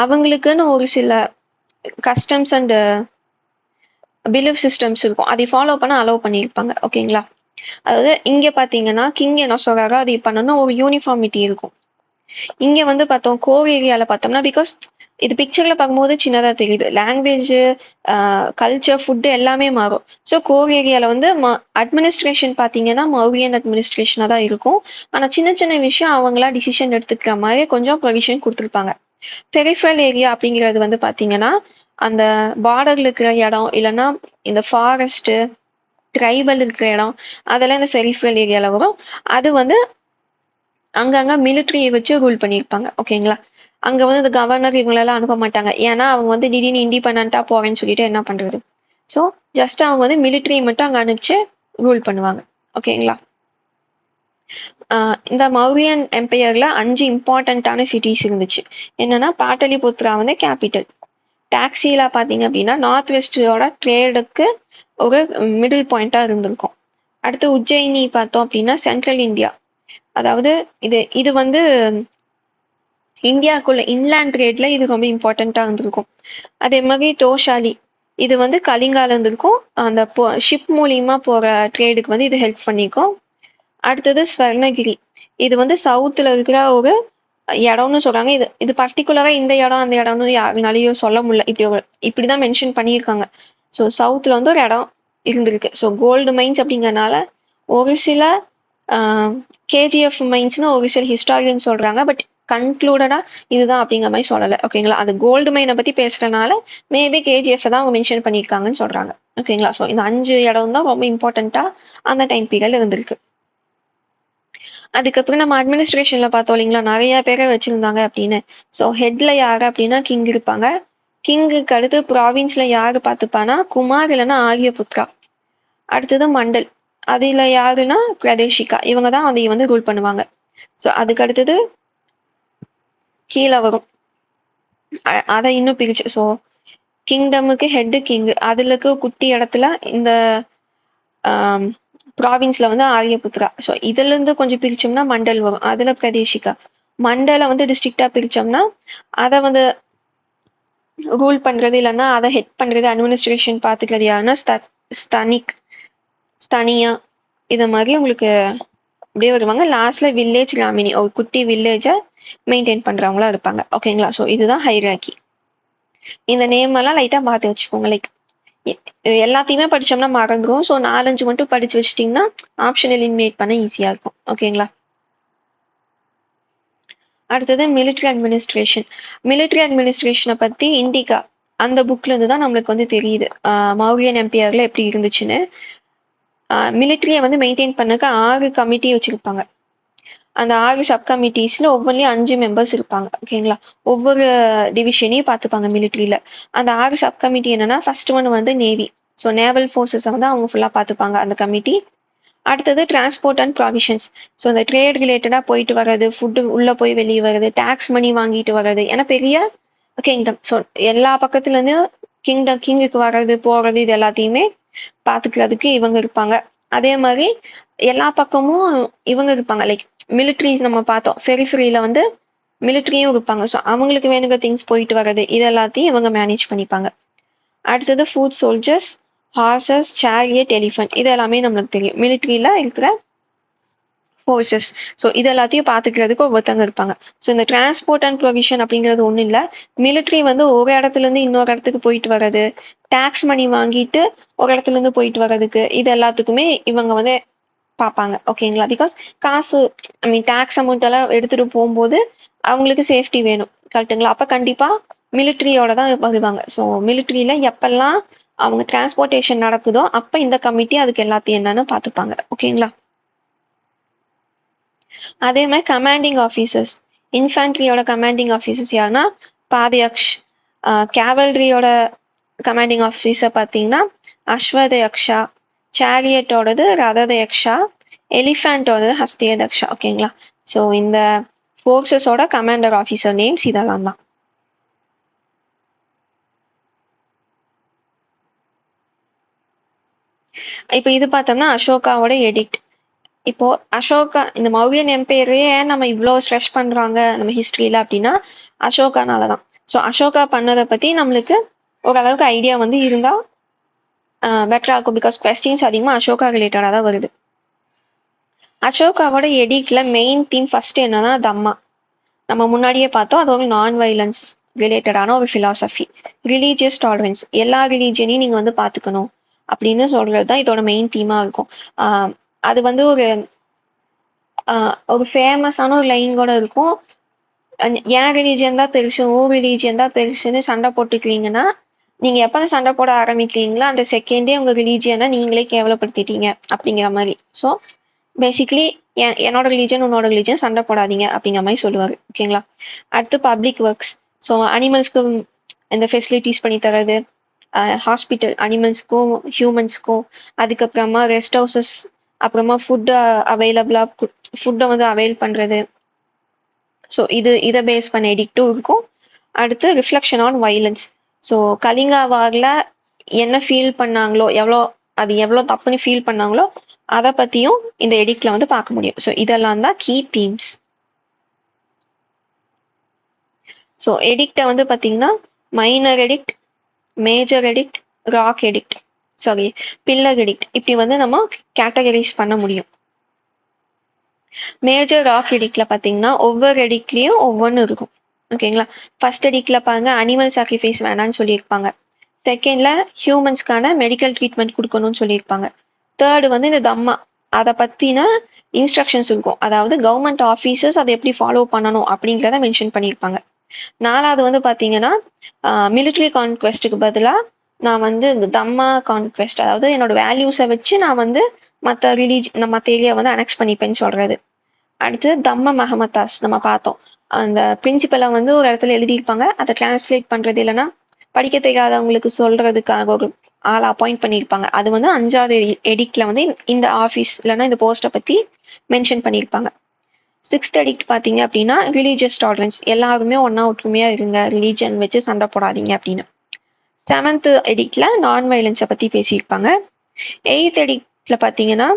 அவங்களுக்குன்னு ஒரு சில கஸ்டம்ஸ் அண்ட் பிலீஃப் சிஸ்டம்ஸ் இருக்கும். அதை ஃபாலோ பண்ண அலோவ் பண்ணியிருப்பாங்க. ஓகேங்களா? அதாவது இங்க பாத்தீங்கன்னா கிங் என்ன சொல்றாரோ அதை பண்ணணும், ஒரு யூனிஃபார்மிட்டி இருக்கும். இங்க வந்து பார்த்தோம் கோர் ஏரியால பார்த்தோம்னா, பிகாஸ் இது பிக்சர்ல பார்க்கும்போது சின்னதா தெரியுது, லாங்குவேஜ், கல்ச்சர், ஃபுட் எல்லாமே மாறும். ஸோ கோர் ஏரியால வந்து அட்மினிஸ்ட்ரேஷன் பார்த்தீங்கன்னா மௌரியன் அட்மினிஸ்ட்ரேஷனா தான் இருக்கும். ஆனா சின்ன சின்ன விஷயம் அவங்களா டிசிஷன் எடுத்துக்கிற மாதிரி கொஞ்சம் ப்ரொவிஷன் கொடுத்துருப்பாங்க. பெரிஃபரல் ஏரியா அப்படிங்கிறது வந்து பாத்தீங்கன்னா அந்த பார்டர்ல இருக்கிற இடம், இல்லைன்னா இந்த ஃபாரஸ்ட் ட்ரைபல் இருக்கிற இடம், அதெல்லாம் இந்த பெரிஃபரல் ஏரியால வரும். அது வந்து அங்கங்க மிலிட்ரியை வச்சு ரூல் பண்ணியிருப்பாங்க. ஓகேங்களா? அங்க வந்து இந்த கவர்னர் இவங்களெல்லாம் அனுப்ப மாட்டாங்க. ஏன்னா அவங்க வந்து திடீர்னு இண்டிபெண்டா போவேன்னு சொல்லிட்டு என்ன பண்றது? ஸோ ஜஸ்ட் அவங்க வந்து மிலிட்ரியை மட்டும் அங்க அனுப்பிச்சு ரூல் பண்ணுவாங்க. ஓகேங்களா? இந்த மௌரியன் எம்பையர்ல 5 இம்பார்ட்டன்டான சிட்டிஸ் இருந்துச்சு. என்னன்னா பாட்டலிபுத்ரா வந்து கேபிட்டல். டாக்ஸிலா பாத்தீங்க அப்படின்னா நார்த் வெஸ்டோட ட்ரேடுக்கு ஒரு மிடில் பாயிண்டா இருந்திருக்கும். அடுத்து உஜ்ஜயினி பார்த்தோம் அப்படின்னா சென்ட்ரல் இந்தியா, அதாவது இது வந்து இந்தியாவுக்குள்ள இன்லேண்ட் ட்ரேட்ல இது ரொம்ப இம்பார்ட்டண்டா இருந்திருக்கும். அதே மாதிரி தோஷாலி, இது வந்து கலிங்கால இருந்திருக்கும். அந்த ஷிப் மூலியமா போற ட்ரேடுக்கு வந்து இது ஹெல்ப் பண்ணிக்கும். அடுத்தது ஸ்வர்ணகிரி, இது வந்து சவுத்துல இருக்கிற ஒரு இடம்னு சொல்றாங்க. இது பர்டிகுலரா இந்த இடம் அந்த இடம்னு யாருனாலையும் சொல்ல முடியல. இப்படிதான் மென்ஷன் பண்ணியிருக்காங்க. ஸோ சவுத்துல வந்து ஒரு இடம் இருந்திருக்கு. ஸோ கோல்டு மைன்ஸ் அப்படிங்கறனால ஒரு சில கேஜிஎஃப் மைன்ஸ்னு ஒரு சில ஹிஸ்டாரியன் சொல்றாங்க. பட் கன்க்ளூடடா இதுதான் அப்படிங்கிற மாதிரி சொல்லலை. ஓகேங்களா? அது கோல்டு மைனை பத்தி பேசுறதுனால மேபி கேஜிஎஃப் தான் அவங்க மென்ஷன் பண்ணியிருக்காங்கன்னு சொல்றாங்க. ஓகேங்களா? ஸோ இந்த 5 இடம் தான் ரொம்ப இம்பார்ட்டண்டா அந்த டைம் பீரியட்ல இருந்திருக்கு. அதுக்கப்புறம் நம்ம அட்மினிஸ்ட்ரேஷன்ல பார்த்தோம் இல்லைங்களா, நிறைய பேரை வச்சிருந்தாங்க அப்படின்னு. ஸோ ஹெட்ல யாரு அப்படின்னா கிங் இருப்பாங்க. கிங்குக்கு அடுத்து ப்ராவின்ஸ்ல யாரு பார்த்துப்பானா குமார் இல்லைன்னா ஆரியபுத்ரா. அடுத்தது மண்டல், அதுல யாருன்னா பிரதேஷிகா. இவங்க தான் அதை வந்து ரூல் பண்ணுவாங்க. ஸோ அதுக்கு அடுத்தது கீழே வரும், அதை இன்னும் பிரிச்சு. ஸோ கிங்டமுக்கு ஹெட் கிங். அதுல இருக்க குட்டி இடத்துல இந்த ப்ராவின்ஸ்ல வந்து ஆரியபுத்ரா. ஸோ இதுல இருந்து கொஞ்சம் பிரிச்சோம்னா மண்டல் வரும். அதுல பிரதேசிகா. மண்டலை வந்து டிஸ்ட்ரிக்டா பிரிச்சோம்னா அதை வந்து ரூல் பண்றது இல்லைன்னா அதை ஹெட் பண்றது அட்மினிஸ்ட்ரேஷன் பார்த்துக்கிறது யாருன்னா ஸ்தனிக் ஸ்தனியா இதை மாதிரி உங்களுக்கு அப்படியே வருவாங்க. லாஸ்ட்ல வில்லேஜ் கிராமினி ஒரு குட்டி வில்லேஜை மெயின்டைன் பண்றவங்களா இருப்பாங்க. ஓகேங்களா? ஸோ இதுதான் ஹைராக்கி. இந்த நேம் எல்லாம் லைட்டா பார்த்து வச்சுக்கோங்க. லைக் எல்லாத்தையுமே படிச்சோம்னா மறந்துடும். ஸோ 4-5 மட்டும் படிச்சு வச்சிட்டிங்கன்னா ஆப்ஷன் எலிமினேட் பண்ண ஈஸியா இருக்கும். ஓகேங்களா? அடுத்தது மிலிட்ரி அட்மினிஸ்ட்ரேஷன். மிலிட்ரி அட்மினிஸ்ட்ரேஷனை பத்தி இண்டிகா அந்த புக்ல இருந்து தான் நம்மளுக்கு வந்து தெரியுது மௌரியன் எம்பையர்ல எப்படி இருந்துச்சுன்னு. மிலிட்ரியை வந்து மெயின்டைன் பண்ணக்கு 6 கமிட்டி வச்சிருப்பாங்க. அந்த 6 சப் கமிட்டிஸ்ல ஒவ்வொன்றிலையும் 5 மெம்பர்ஸ் இருப்பாங்க. ஓகேங்களா? ஒவ்வொரு டிவிஷனையும் பார்த்துப்பாங்க மிலிட்ரியில. அந்த 6 சப் கமிட்டி என்னன்னா ஃபர்ஸ்ட் ஒன் வந்து நேவி. ஸோ நேவல் ஃபோர்ஸஸை வந்து அவங்க ஃபுல்லா பார்த்துப்பாங்க அந்த கமிட்டி. அடுத்தது டிரான்ஸ்போர்ட் அண்ட் ப்ராவிஷன்ஸ். ஸோ இந்த ட்ரேட் ரிலேட்டடாக போயிட்டு வர்றது, ஃபுட்டு உள்ளே போய் வெளியே வர்றது, டேக்ஸ் மணி வாங்கிட்டு வர்றது. ஏன்னா பெரிய கிங்டம். ஸோ எல்லா பக்கத்துலேருந்து கிங்குக்கு வர்றது போகிறது இது எல்லாத்தையுமே பார்த்துக்கிறதுக்கு இவங்க இருப்பாங்க. அதே மாதிரி எல்லா பக்கமும் இவங்க இருப்பாங்க. லைக் மிலிட்ரிஸ் நம்ம பார்த்தோம். ஃபெரிஃபரியில வந்து மிலிட்ரியும் இருப்பாங்க. ஸோ அவங்களுக்கு வேணுங்க திங்ஸ் போயிட்டு வர்றது இது எல்லாத்தையும் இவங்க மேனேஜ் பண்ணிப்பாங்க. அடுத்தது food soldiers, horses, chariot, elephant இது எல்லாமே நம்மளுக்கு தெரியும். மிலிட்ரியில இருக்கிற ஃபோர்ஸஸ். ஸோ இது எல்லாத்தையும் பார்த்துக்கிறதுக்கு ஒவ்வொருத்தங்க இருப்பாங்க. ஸோ இந்த டிரான்ஸ்போர்ட் அண்ட் ப்ரொவிஷன் அப்படிங்கிறது ஒன்றும் இல்லை. மிலிட்ரி வந்து ஒரு இடத்துல இருந்து இன்னொரு இடத்துக்கு போயிட்டு வர்றது, டேக்ஸ் மணி வாங்கிட்டு ஒரு இடத்துல இருந்து போயிட்டு வர்றதுக்கு இது எல்லாத்துக்குமே இவங்க வந்து பார்ப்பாங்க. ஓகேங்களா? பிகாஸ் காசு டேக்ஸ் அமௌண்ட் எல்லாம் எடுத்துட்டு போகும்போது அவங்களுக்கு சேஃப்டி வேணும். கரெக்டுங்களா? அப்ப கண்டிப்பா மிலிட்ரியோட தான் வருவாங்க. ஸோ மிலிட்ரியில எப்பெல்லாம் அவங்க டிரான்ஸ்போர்ட்டேஷன் நடக்குதோ அப்ப இந்த கமிட்டி அதுக்கு எல்லாத்தையும் என்னன்னு பார்த்துப்பாங்க. ஓகேங்களா? அதே மாதிரி கமாண்டிங் ஆஃபீஸர்ஸ். இன்ஃபேண்ட்ரியோட கமாண்டிங் ஆஃபீஸர்ஸ் யாருன்னா பாதயக்ஷ். கேவல்ரியோட கமாண்டிங் ஆஃபீஸர் பார்த்தீங்கன்னா அஸ்வதயக்ஷா. சேரியட்டோடது ரததயக்ஷா. எலிஃபேண்டோடது ஹஸ்தியதக்ஷா. ஓகேங்களா? ஸோ இந்த ஃபோர்ஸஸோட கமாண்டர் ஆஃபீஸர் நேம்ஸ் இதெல்லாம் தான். இப்போ இது பார்த்தோம்னா அசோகாவோட எடிக்ட். இப்போ அசோகா இந்த மௌரியன் எம்பையரையே நம்ம இவ்வளோ ஸ்ட்ரெஸ் பண்றாங்க நம்ம ஹிஸ்டரியில அப்படின்னா அசோகானால தான். ஸோ அசோகா பண்ணதை பத்தி நம்மளுக்கு ஓரளவுக்கு ஐடியா வந்து இருந்தா பெட்டரா இருக்கும். பிகாஸ் கொஸ்டின்ஸ் அதிகமாக அசோகா ரிலேட்டடாக தான் வருது. அசோகாவோட எடிக்ட்ல மெயின் தீம் ஃபர்ஸ்ட் என்னன்னா தம்மா. நம்ம முன்னாடியே பார்த்தோம். அது ஒரு நான் வைலன்ஸ் ரிலேட்டடான ஒரு ஃபிலாசபி. Religious tolerance. எல்லா ரிலீஜியனையும் நீங்க வந்து பார்த்துக்கணும் அப்படின்னு சொல்றது தான் இதோட மெயின் தீமா இருக்கும். அது வந்து ஒரு ஃபேமஸான ஒரு லைன் கூட இருக்கும். என் ரிலீஜியன் தான் பெருசு, ஓ ரிலீஜியன் தான் பெருசுன்னு சண்டை போட்டுக்கிறீங்கன்னா நீங்க எப்ப சண்டை போட ஆரம்பிக்கிறீங்களோ அந்த செகண்டே உங்க ரிலீஜியனை நீங்களே கேவலப்படுத்திட்டீங்க அப்படிங்கிற மாதிரி. ஸோ பேசிக்லி என்னோட ரிலீஜன் உன்னோட ரிலீஜன் சண்டை போடாதீங்க அப்படிங்கிற மாதிரி சொல்லுவாரு. ஓகேங்களா? அடுத்து பப்ளிக் ஒர்க்ஸ். ஸோ அனிமல்ஸ்க்கு இந்த ஃபெசிலிட்டிஸ் பண்ணி தர்றது, ஹாஸ்பிட்டல் அனிமல்ஸ்க்கும் ஹியூமன்ஸ்க்கும், அதுக்கப்புறமா ரெஸ்ட் ஹவுசஸ், அப்புறமா ஃபுட்டு அவைலபிளா ஃபுட்டை வந்து அவைல் பண்றது. ஸோ இதை பேஸ் பண்ண எடிக்டும் இருக்கும். அடுத்து reflection on violence. So Kalinga வார்ல என்ன ஃபீல் பண்ணாங்களோ அது எவ்வளோ தப்புன்னு ஃபீல் பண்ணாங்களோ அதை பத்தியும் இந்த எடிக்ட்ல வந்து பார்க்க முடியும். ஸோ இதெல்லாம் தான் கீ தீம்ஸ். ஸோ எடிக்டை வந்து பார்த்தீங்கன்னா minor edict, major edict, rock edict, sorry pillar edict இப்படி வந்து நம்ம கேட்டகரைஸ் பண்ண முடியும். மேஜர் ராக் எடிக்ட்ல பார்த்தீங்கன்னா ஒவ்வொரு எடிக்ட்லயும் ஒவ்வொன்று இருக்கும். ஓகேங்களா? ஃபர்ஸ்ட் எடிக்ட்ல பாருங்க அனிமல் சாக்ரிஃபைஸ் வேணான்னு சொல்லியிருப்பாங்க. செகண்ட்ல ஹியூமன்ஸ்க்கான மெடிக்கல் ட்ரீட்மெண்ட் கொடுக்கணும்னு சொல்லியிருப்பாங்க. தேர்டு வந்து இந்த தம்மா அதை பத்தின இன்ஸ்ட்ரக்ஷன்ஸ் இருக்கும். அதாவது கவர்மெண்ட் ஆஃபீஸர்ஸ் அதை எப்படி ஃபாலோ பண்ணணும் அப்படிங்கிறத மென்ஷன் பண்ணியிருப்பாங்க. நாலாவது வந்து பார்த்தீங்கன்னா மிலிட்ரி கான்குவெஸ்ட்டுக்கு பதிலாக நான் வந்து தம்மா கான்குவெஸ்ட், அதாவது என்னோட வேல்யூஸை வச்சு நான் வந்து மற்ற ஏரியா வந்து அனெக்ஸ் பண்ணிப்பேன்னு சொல்றது. அடுத்து தம்ம மஹமத்தாஸ் நம்ம பார்த்தோம். அந்த பிரின்சிபலை வந்து ஒரு இடத்துல எழுதியிருப்பாங்க. அதை டிரான்ஸ்லேட் பண்றது இல்லைன்னா படிக்க தெரியாதவங்களுக்கு சொல்றதுக்காக ஒரு ஆள் அப்பாயிண்ட் பண்ணியிருப்பாங்க. அது வந்து 5வது எடிக்ட்ல வந்து இந்த ஆஃபீஸ் இல்லைன்னா இந்த போஸ்ட்டை பத்தி மென்ஷன் பண்ணியிருப்பாங்க. 6th எடிக்ட் பார்த்தீங்க அப்படின்னா ரிலீஜியஸ் டாலரன்ஸ். எல்லாருமே ஒன்னா ஒற்றுமையா இருங்க, ரிலீஜன் வச்சு சண்டை போடாதீங்க அப்படின்னு. 7th எடிக்ட்ல நான் வயலன்ஸை பற்றி பேசியிருப்பாங்க. 8th எடிக்ட்ல பார்த்தீங்கன்னா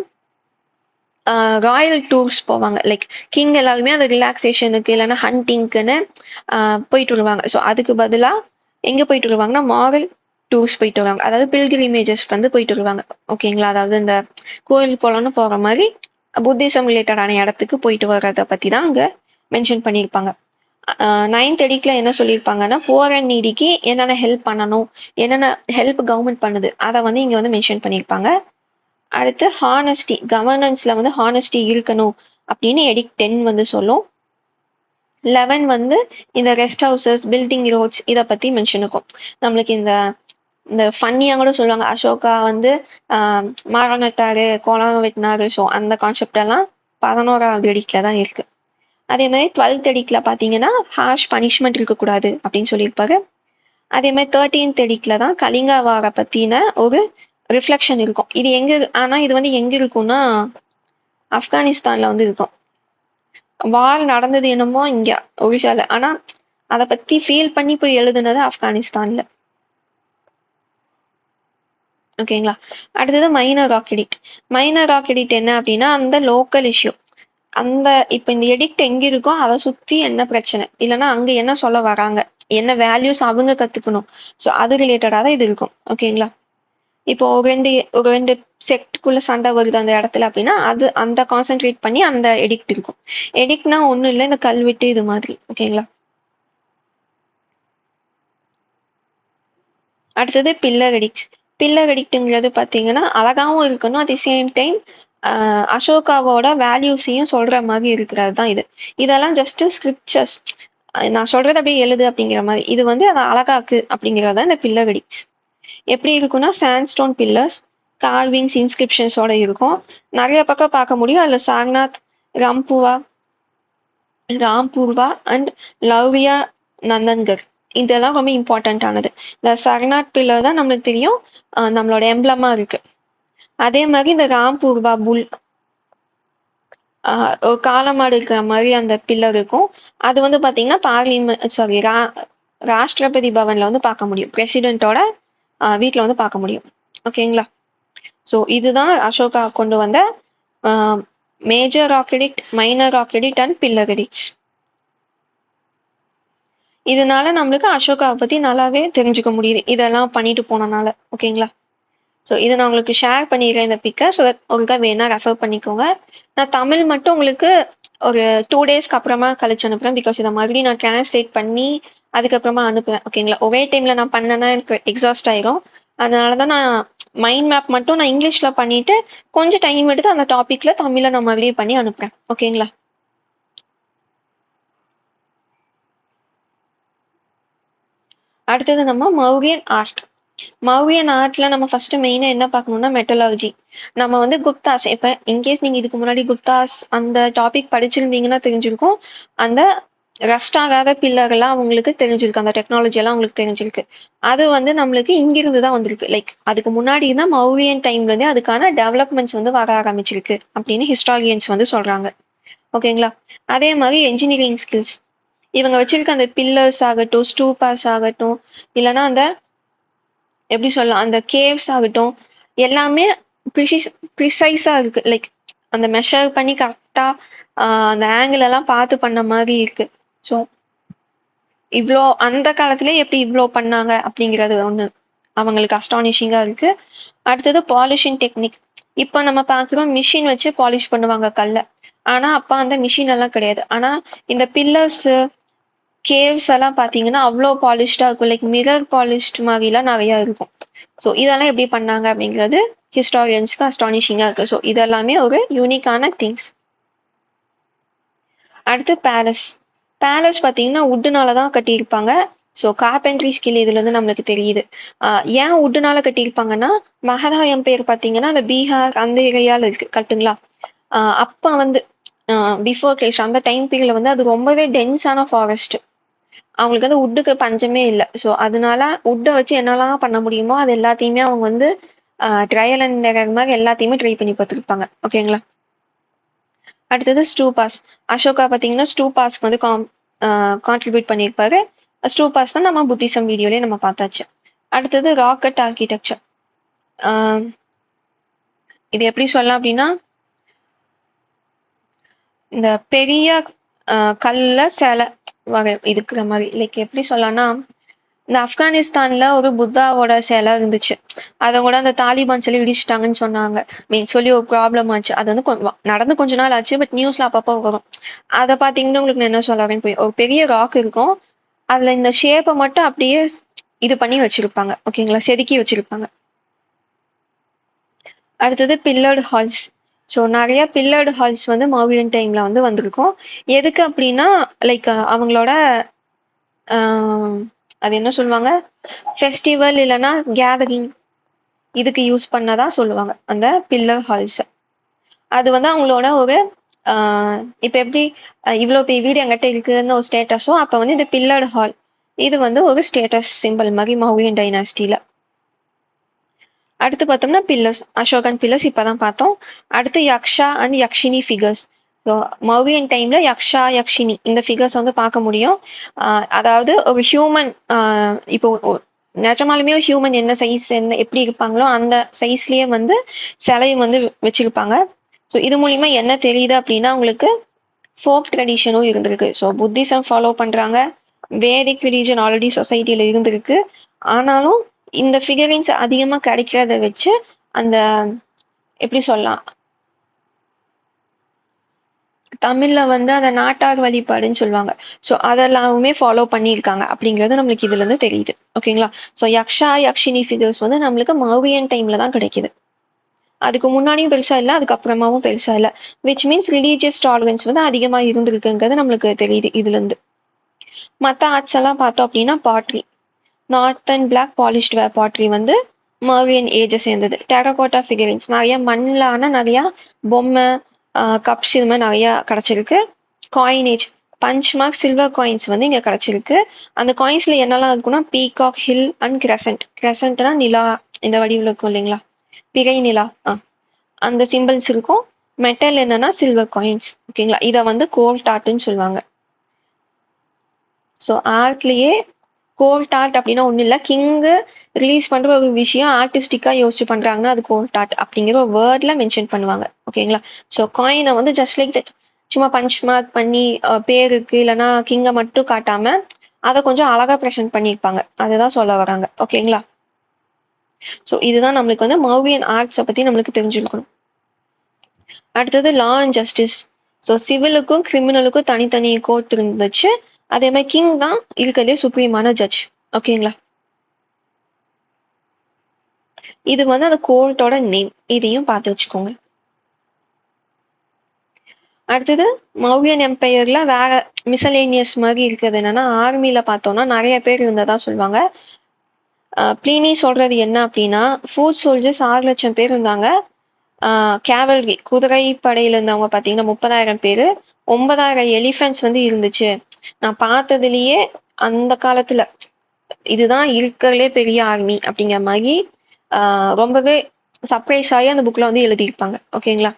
ராயல் டூர்ஸ் போவாங்க. லைக் கிங் எல்லாருமே அந்த ரிலாக்ஸேஷனுக்கு இல்லைன்னா ஹண்டிங்க்குன்னு போயிட்டு வருவாங்க. ஸோ அதுக்கு பதிலாக எங்கே போயிட்டு வருவாங்கன்னா மாரல் டூர்ஸ் போயிட்டு வருவாங்க. அதாவது பில்கிரிமேஜஸ் வந்து போயிட்டு வருவாங்க. ஓகேங்களா? அதாவது இந்த கோயில் குளம்னு போகிற மாதிரி புத்திசம் ரிலேட்டடான இடத்துக்கு போயிட்டு வர்றதை பற்றி தான் அங்கே மென்ஷன் பண்ணியிருப்பாங்க. 9th எடிக்ட்ல என்ன சொல்லியிருப்பாங்கன்னா புவர் அண்ட் நீடிக்கு என்னென்ன ஹெல்ப் பண்ணணும், என்னென்ன ஹெல்ப் கவர்மெண்ட் பண்ணுது அதை வந்து இங்கே வந்து மென்ஷன் பண்ணியிருப்பாங்க. அடுத்து ஹானஸ்டி, கவர்னன்ஸ்ல வந்து ஹானஸ்டி இருக்கணும் அப்படின்னு எடிக்ட் 10 வந்து சொல்லும். 11 வந்து இந்த ரெஸ்ட் ஹவுசஸ், பில்டிங் ரோட்ஸ் இதை பத்தி மென்ஷன் இருக்கும். நம்மளுக்கு இந்த இந்த ஃபன்னியாக கூட சொல்லுவாங்க, அசோகா வந்து மரம் நட்டாரு, குளம் வெட்டினாரு. ஸோ அந்த கான்செப்ட் எல்லாம் 11வது எடிக்ட்ல தான் இருக்கு. அதே மாதிரி 12th எடிக்ட்ல பார்த்தீங்கன்னா ஹார்ஷ் பனிஷ்மெண்ட் இருக்கக்கூடாது அப்படின்னு சொல்லியிருப்பாரு. அதே மாதிரி 13th எடிக்ட்ல தான் கலிங்கா வாரை பத்தின ஒரு ரிஃப்ளெக்ஷன் இருக்கும். இது எங்க ஆனா இது வந்து எங்க இருக்கும்னா ஆப்கானிஸ்தான்ல வந்து இருக்கும். வார் நடந்தது என்னமோ இங்க ஒரிசால, ஆனா அதை பத்தி ஃபீல் பண்ணி போய் எழுதுனது ஆப்கானிஸ்தான்ல. ஓகேங்களா? அடுத்தது minor rock edict. Minor rock edict என்ன அப்படின்னா அந்த லோக்கல் இஷ்யூ, அந்த இப்ப இந்த எடிக்ட் எங்க இருக்கோ அதை சுத்தி என்ன பிரச்சனை, இல்லைன்னா அங்க என்ன சொல்ல வராங்க, என்ன வேல்யூஸ் அவங்க கத்துக்கணும், ஸோ அது ரிலேட்டடா தான் இது இருக்கும். ஓகேங்களா? இப்போ ஒரு ரெண்டு செக்டுக்குள்ள சண்டை வருது அந்த இடத்துல அப்படின்னா அது அந்த கான்சென்ட்ரேட் பண்ணி அந்த எடிக்ட் இருக்கும். எடிக்ட்னா ஒன்றும் இல்லை, இந்த கல்வெட்டு இது மாதிரி. ஓகேங்களா? அடுத்தது பில்லர் எடிக்ட்ஸ். பில்லர் எடிக்ட்ங்கிறது பார்த்தீங்கன்னா அழகாவும் இருக்கணும், அட் தி சேம் டைம் அசோகாவோட வேல்யூஸையும் சொல்ற மாதிரி இருக்கிறது தான் இது. இதெல்லாம் ஜஸ்ட் ஸ்கிரிப்சர்ஸ், நான் சொல்றது அப்படியே எழுது அப்படிங்கிற மாதிரி. இது வந்து அதை அழகாக்கு அப்படிங்கிறது தான் இந்த பில்லர் எடிக்ட்ஸ். எப்படி இருக்குன்னா சாண்ட்ஸ்டோன் பில்லர்ஸ், கார்விங்ஸ், இன்ஸ்கிரிப்ஷன்ஸோட இருக்கும். நிறைய பக்கம் பார்க்க முடியும். அதில் சாரநாத், ராம்பூர்வா அண்ட் லவ்யா நந்தன்கர் இதெல்லாம் ரொம்ப இம்பார்ட்டண்ட்டானது. இந்த சரநாத் பில்லர் தான் நம்மளுக்கு தெரியும் நம்மளோட எம்ப்ளமா இருக்கு. அதே மாதிரி இந்த ராம்பூர்வா புல், ஒரு காலமாடு இருக்கிற மாதிரி அந்த பில்லர் இருக்கும். அது வந்து பார்த்தீங்கன்னா ராஷ்டிரபதி பவன்ல வந்து பார்க்க முடியும், பிரசிடென்ட்டோட வீட்டில் வந்து பார்க்க முடியும். ஓகேங்களா? ஸோ இதுதான் அசோகா கொண்டு வந்த major rock edict, minor rock edict and pillar edicts. இதனால நம்மளுக்கு அசோகாவை பத்தி நல்லாவே தெரிஞ்சுக்க முடியுது இதெல்லாம் பண்ணிட்டு போனனால. ஓகேங்களா? ஸோ இதை நான் உங்களுக்கு ஷேர் பண்ணிடுறேன் இந்த பிக்கை. ஸோ தட் உங்களுக்கு வேணா ரெஃபர் பண்ணிக்கோங்க. நான் தமிழ் மட்டும் உங்களுக்கு ஒரு 2 டேஸ்க்கு அப்புறமா கழிச்சு அனுப்புறேன். பிகாஸ் இதை மறுபடியும் நான் டிரான்ஸ்லேட் பண்ணி அதுக்கப்புறமா அனுப்புவேன். ஓகேங்களா? ஒரே டைம்ல நான் பண்ணேன்னா எனக்கு எக்ஸாஸ்ட் ஆயிரும். அதனாலதான் நான் மைண்ட் மேப் மட்டும் நான் இங்கிலீஷ்ல பண்ணிட்டு கொஞ்சம் டைம் எடுத்து அந்த டாபிக்ல தமிழ்ல நான் மறுபடியும் பண்ணி அனுப்புறேன். ஓகேங்களா? அடுத்தது நம்ம மௌரியன் ஆர்ட். மௌரியன் ஆர்ட்ல நம்ம ஃபர்ஸ்ட் மெயினா என்ன பார்க்கணும்னா மெட்டலாலஜி. நம்ம வந்து குப்தாஸ், இப்ப இன்கேஸ் நீங்க இதுக்கு முன்னாடி குப்தாஸ் அந்த டாபிக் படிச்சிருந்தீங்கன்னா தெரிஞ்சிருக்கும். அந்த ரஸ்ட் ஆகாத பில்லர் எல்லாம் உங்களுக்கு தெரிஞ்சிருக்கு, அந்த டெக்னாலஜி எல்லாம் உங்களுக்கு தெரிஞ்சிருக்கு. அது வந்து நம்மளுக்கு இங்கிருந்து தான் வந்திருக்கு. லைக் அதுக்கு முன்னாடி தான் மௌரியன் டைம்ல இருந்தே அதுக்கான டெவலப்மெண்ட்ஸ் வந்து வர ஆரம்பிச்சிருக்கு அப்படின்னு ஹிஸ்டாரியன்ஸ் வந்து சொல்றாங்க. ஓகேங்களா? அதே மாதிரி என்ஜினியரிங் ஸ்கில்ஸ், இவங்க வச்சிருக்க அந்த பில்லர்ஸ் ஆகட்டும், ஸ்டூபாஸ் ஆகட்டும், இல்லைன்னா அந்த எப்படி சொல்லலாம் அந்த கேவ்ஸ் ஆகட்டும், எல்லாமே ப்ரிசைஸா இருக்கு. லைக் அந்த மெஷர் பண்ணி கரெக்டா அந்த ஆங்கிள் எல்லாம் பார்த்து பண்ண மாதிரி இருக்கு. ஸோ இவ்வளோ அந்த காலத்திலே எப்படி இவ்வளோ பண்ணாங்க அப்படிங்கிறது ஒன்று அவங்களுக்கு அஸ்டானிஷிங்கா இருக்கு. அடுத்தது பாலிஷிங் டெக்னிக். இப்போ நம்ம பார்க்குறோம் மிஷின் வச்சு பாலிஷ் பண்ணுவாங்க கல்லை. ஆனா அப்ப அந்த மிஷின் எல்லாம் கிடையாது. ஆனா இந்த பில்லர்ஸ், கேவ்ஸ் எல்லாம் பார்த்தீங்கன்னா அவ்வளோ பாலிஷ்டா இருக்கும். லைக் மிரர் பாலிஷ்ட் மாதிரிலாம் நிறைய இருக்கும். ஸோ இதெல்லாம் எப்படி பண்ணாங்க அப்படிங்கிறது ஹிஸ்டாரியன்ஸ்க்கு அஸ்டானிஷிங்கா இருக்கு. ஸோ இதெல்லாமே ஒரு யூனிக்கான திங்ஸ். அடுத்து பேலஸ். பேலஸ் பார்த்தீங்கன்னா உட்டுனால தான் கட்டியிருப்பாங்க. ஸோ கார்பென்ட்ரி ஸ்கில் இதுல இருந்து நம்மளுக்கு தெரியுது. ஏன் உட்டுனால கட்டியிருப்பாங்கன்னா மகதா எம்பையர் பார்த்தீங்கன்னா அந்த பீகார் அந்த ஏரியால இருக்கு கட்டுங்களா. அப்ப வந்து பிஃபோர் கிரைஸ்ட் அந்த டைம் பீரியட்ல வந்து அது ரொம்பவே டென்ஸான ஃபாரஸ்ட். அவங்களுக்கு வந்து உட்டுக்கு பஞ்சமே இல்லை. ஸோ அதனால உட்டை வச்சு என்னெல்லாம் பண்ண முடியுமோ அது எல்லாத்தையுமே அவங்க வந்து ட்ரையல் அண்ட் எரர் மாதிரி எல்லாத்தையுமே ட்ரை பண்ணி பார்த்துருப்பாங்க. ஓகேங்களா? அடுத்தது ஸ்டூபாஸ். அசோகா பார்த்தீங்கன்னா ஸ்டூபாஸ்க்கு வந்து கான்ட்ரிபியூட் பண்ணியிருப்பாரு. ஸ்டூபாஸ் தான் நம்ம புத்திசம் வீடியோலயே நம்ம பார்த்தாச்சு. அடுத்தது ராக்கெட் ஆர்கிடெக்சர். இது எப்படி சொல்லலாம் அப்படின்னா, இந்த பெரிய கல்ல சிலை வகை இருக்கிற மாதிரி. லைக் எப்படி சொல்லலாம்னா, இந்த ஆப்கானிஸ்தான்ல ஒரு புத்தாவோட சிலை இருந்துச்சு. அதை கூட அந்த தாலிபான் சொல்லி இடிச்சிட்டாங்கன்னு சொன்னாங்க. சொல்லி ஒரு ப்ராப்ளம் ஆச்சு. அது வந்து நடந்து கொஞ்ச நாள் ஆச்சு. பட் நியூஸ்ல அப்பப்போ வரும். அதை பார்த்தீங்கன்னா உங்களுக்கு நான் என்ன சொல்ல வரேன்னு போய், ஒரு பெரிய ராக் இருக்கும். அதுல இந்த ஷேப்பை மட்டும் அப்படியே இது பண்ணி வச்சிருப்பாங்க. ஓகேங்களா, செதுக்கி வச்சிருப்பாங்க. அடுத்தது பில்லர்டு ஹால்ஸ். ஸோ நிறைய பில்லர்டு ஹால்ஸ் வந்து மௌரியன் டைம்ல வந்து வந்திருக்கும். எதுக்கு அப்படின்னா, லைக் அவங்களோட அது என்ன சொல்லுவாங்க, ஃபெஸ்டிவல் இல்லைன்னா கேதரிங், இதுக்கு யூஸ் பண்ணதா சொல்லுவாங்க அந்த பில்லர் ஹால்ஸ். அது வந்து அவங்களோட ஒரு இப்போ எப்படி இவ்வளோ பெரிய வீடு எங்கிட்ட இருக்குதுன்னு ஒரு ஸ்டேட்டஸோ, அப்போ வந்து இந்த பில்லர்டு ஹால் இது வந்து ஒரு ஸ்டேட்டஸ் சிம்பிள் மாதிரி மௌரியன் டைனாஸ்டியில். அடுத்து பார்த்தோம்னா பில்லர்ஸ், அசோகன் பில்லர்ஸ் இப்பதான் பார்த்தோம். அடுத்து Yaksha and Yakshini figures. So Mauryan டைம்ல யக்ஷா யக்ஷினி இந்த ஃபிகர்ஸ் வந்து பார்க்க முடியும். அதாவது ஒரு ஹியூமன், இப்போ நிஜமாலுமே ஒரு ஹியூமன் என்ன சைஸ் என்ன எப்படி இருப்பாங்களோ அந்த சைஸ்லயே வந்து சிலையும் வந்து வச்சிருப்பாங்க. ஸோ இது மூலியமா என்ன தெரியுது அப்படின்னா, உங்களுக்கு ஃபோக் ட்ரெடிஷனும் இருந்திருக்கு. ஸோ புத்திசம் ஃபாலோ பண்றாங்க, வேதிக் ரிலீஜன் ஆல்ரெடி சொசைட்டியில இருந்திருக்கு. ஆனாலும் இந்த ஃபிகரின்ஸ் அதிகமா கிடைக்கிறத வச்சு அந்த எப்படி சொல்லலாம், தமிழ்ல வந்து அந்த நாட்டார் வழிபாடுன்னு சொல்லுவாங்க. ஸோ அதெல்லாமே ஃபாலோ பண்ணியிருக்காங்க அப்படிங்கிறது நம்மளுக்கு இதுல இருந்து தெரியுது. ஓகேங்களா. ஸோ யக்ஷா யக்ஷினி ஃபிகர்ஸ் வந்து நம்மளுக்கு மௌரியன் டைம்ல தான் கிடைக்குது. அதுக்கு முன்னாடியும் பெருசா இல்லை, அதுக்கப்புறமாவும் பெருசா இல்லை. விச் மீன்ஸ் ரிலீஜியஸ் டாலரன்ஸ் வந்து அதிகமா இருந்திருக்குங்கிறது நம்மளுக்கு தெரியுது இதுல இருந்து. மற்ற ஆர்ட்ஸ் எல்லாம் பார்த்தோம் அப்படின்னா pottery, north and black polished ware pottery வந்து மர்வியன் ஏஜை சேர்ந்தது. டெரகோட்டா ஃபிகரின்ஸ் நிறைய மண்ணில் ஆனால் நிறையா பொம்மை கப்ஸ் இது மாதிரி நிறையா கிடச்சிருக்கு. Coinage punch mark silver coins வந்து இங்கே கிடச்சிருக்கு. அந்த காயின்ஸில் என்னெல்லாம் இருக்குன்னா பீகாக், ஹில் அண்ட் கிரசன்ட். கிரசன்ட்னா நிலா இந்த வடிவில் இருக்கும் இல்லைங்களா, பிறை நிலா, அந்த சிம்பிள்ஸ் இருக்கும். மெட்டல் என்னன்னா சில்வர் காயின்ஸ். ஓகேங்களா, இதை வந்து கோல்ட் ஆர்ட்னு சொல்லுவாங்க. ஸோ ஆர்ட்லேயே கோல்ட் ஆர்ட் அப்படின்னா ஒன்றும் இல்லை, கிங்கு ரிலீஸ் பண்ணுற ஒரு விஷயம் ஆர்டிஸ்டிக்காக யோசிச்சு பண்ணுறாங்கன்னா அது கோல்ட் ஆர்ட் அப்படிங்கிற ஒரு வேர்டில் மென்ஷன் பண்ணுவாங்க. ஓகேங்களா. ஸோ காயினை வந்து ஜஸ்ட் லைக் தட் சும்மா பஞ்ச் மார்க் பண்ணி பேருக்கு இல்லைன்னா கிங்கை மட்டும் காட்டாமல் அதை கொஞ்சம் அழகாக ப்ரெசென்ட் பண்ணியிருப்பாங்க. அதுதான் சொல்ல வராங்க. ஓகேங்களா. ஸோ இதுதான் நம்மளுக்கு வந்து மௌரியன் ஆர்ட்ஸை பற்றி நம்மளுக்கு தெரிஞ்சுக்கணும். அடுத்தது லா அண்ட் ஜஸ்டிஸ். ஸோ சிவிலுக்கும் கிரிமினலுக்கும் தனித்தனி கோர்ட் இருந்துச்சு. அதே மாதிரி கிங் தான் இருக்கிறதே சுப்ரீமான ஜட்ஜ். ஓகேங்களா. இது வந்து அந்த கோர்ட்டோட நேம், இதையும் பார்த்து வச்சுக்கோங்க. அடுத்தது மௌரியன் எம்பையர்ல வேற மிசலேனியஸ் மாதிரி இருக்கிறது என்னன்னா, ஆர்மியில பார்த்தோம்னா நிறைய பேர் இருந்ததா சொல்லுவாங்க. பிளீனி சொல்றது என்ன அப்படின்னா, ஃபுட் சோல்ஜர்ஸ் 6 லட்சம் பேர் இருந்தாங்க. கேவல்ரி குதிரை படையில இருந்தவங்க பார்த்தீங்கன்னா 30,000 பேர். 9,000 எலிஃபென்ட்ஸ் வந்து இருந்துச்சு. நான் பார்த்ததுலயே அந்த காலத்துல இதுதான் இருக்கிறதுலே பெரிய ஆர்மி அப்படிங்கிற மாதிரி ரொம்பவே சர்ப்ரைஸ் ஆகி அந்த புக்ல வந்து எழுதியிருப்பாங்க. ஓகேங்களா.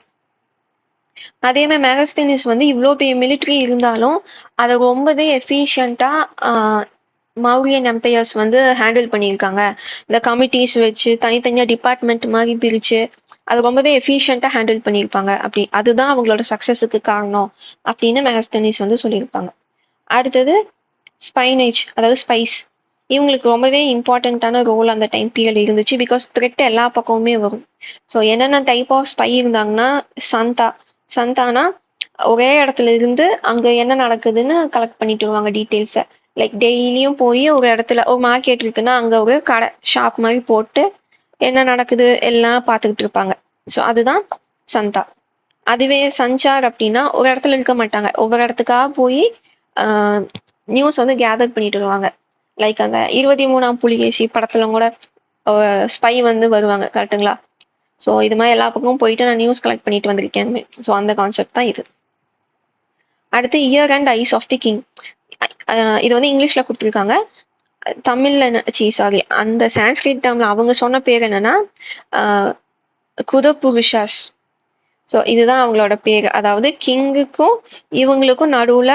அதே மாதிரி மெகஸ்தீனிஸ் வந்து இவ்வளோ பெரிய மிலிட்ரி இருந்தாலும் அதை ரொம்பவே எஃபிஷியண்டா மௌரியன் எம்பையர்ஸ் வந்து ஹேண்டில் பண்ணியிருக்காங்க. இந்த கமிட்டிஸ் வச்சு தனித்தனியாக டிபார்ட்மெண்ட் மாதிரி பிரித்து அது ரொம்பவே எஃபிஷியண்டா ஹேண்டில் பண்ணியிருப்பாங்க. அப்படி அதுதான் அவங்களோட சக்ஸஸுக்கு காரணம் அப்படின்னு மெகஸ்தீனிஸ் வந்து சொல்லியிருப்பாங்க. அடுத்தது ஸ்பைனேஜ், அதாவது ஸ்பைஸ். இவங்களுக்கு ரொம்பவே இம்பார்ட்டண்ட்டான ரோல் அந்த டைம் பீரியட் இருந்துச்சு. பிகாஸ் த்ரெட் எல்லா பக்கமுமே வரும். ஸோ என்னென்ன டைப் ஆஃப் ஸ்பை இருந்தாங்கன்னா, சந்தானா ஒரே இடத்துல இருந்து அங்கே என்ன நடக்குதுன்னு கலெக்ட் பண்ணிட்டு வருவாங்க டீட்டெயில்ஸை. லைக் டெய்லியும் போய் ஒரு இடத்துல ஒரு மார்க்கெட் இருக்குன்னா அங்கே ஒரு கடை ஷாப் மாதிரி போட்டு என்ன நடக்குது எல்லாம் பார்த்துக்கிட்டு இருப்பாங்க. ஸோ அதுதான் சந்தா. அதுவே சஞ்சார் அப்படின்னா ஒரு இடத்துல இருக்க மாட்டாங்க, ஒவ்வொரு இடத்துக்காக போய் நியூஸ் வந்து கேதர் பண்ணிட்டு வருவாங்க. லைக் அந்த 23ஆம் புலிகேசி படத்துல கூட ஸ்பை வந்து வருவாங்க. கரெக்டுங்களா. ஸோ இது மாதிரி எல்லா பக்கமும் போயிட்டு நான் நியூஸ் கலெக்ட் பண்ணிட்டு வந்திருக்கேன். ஸோ அந்த கான்செப்ட் தான் இது. அடுத்து ear and eyes of the king. இது வந்து இங்கிலீஷ்ல கொடுத்துருக்காங்க. தமிழ்ல சாரி அந்த சான்ஸ்கிரிட் டேர்ம்ல அவங்க சொன்ன பேர் என்னன்னா குதபுருஷாஸ். ஸோ இதுதான் அவங்களோட பேர். அதாவது கிங்குக்கும் இவங்களுக்கும் நடுவுல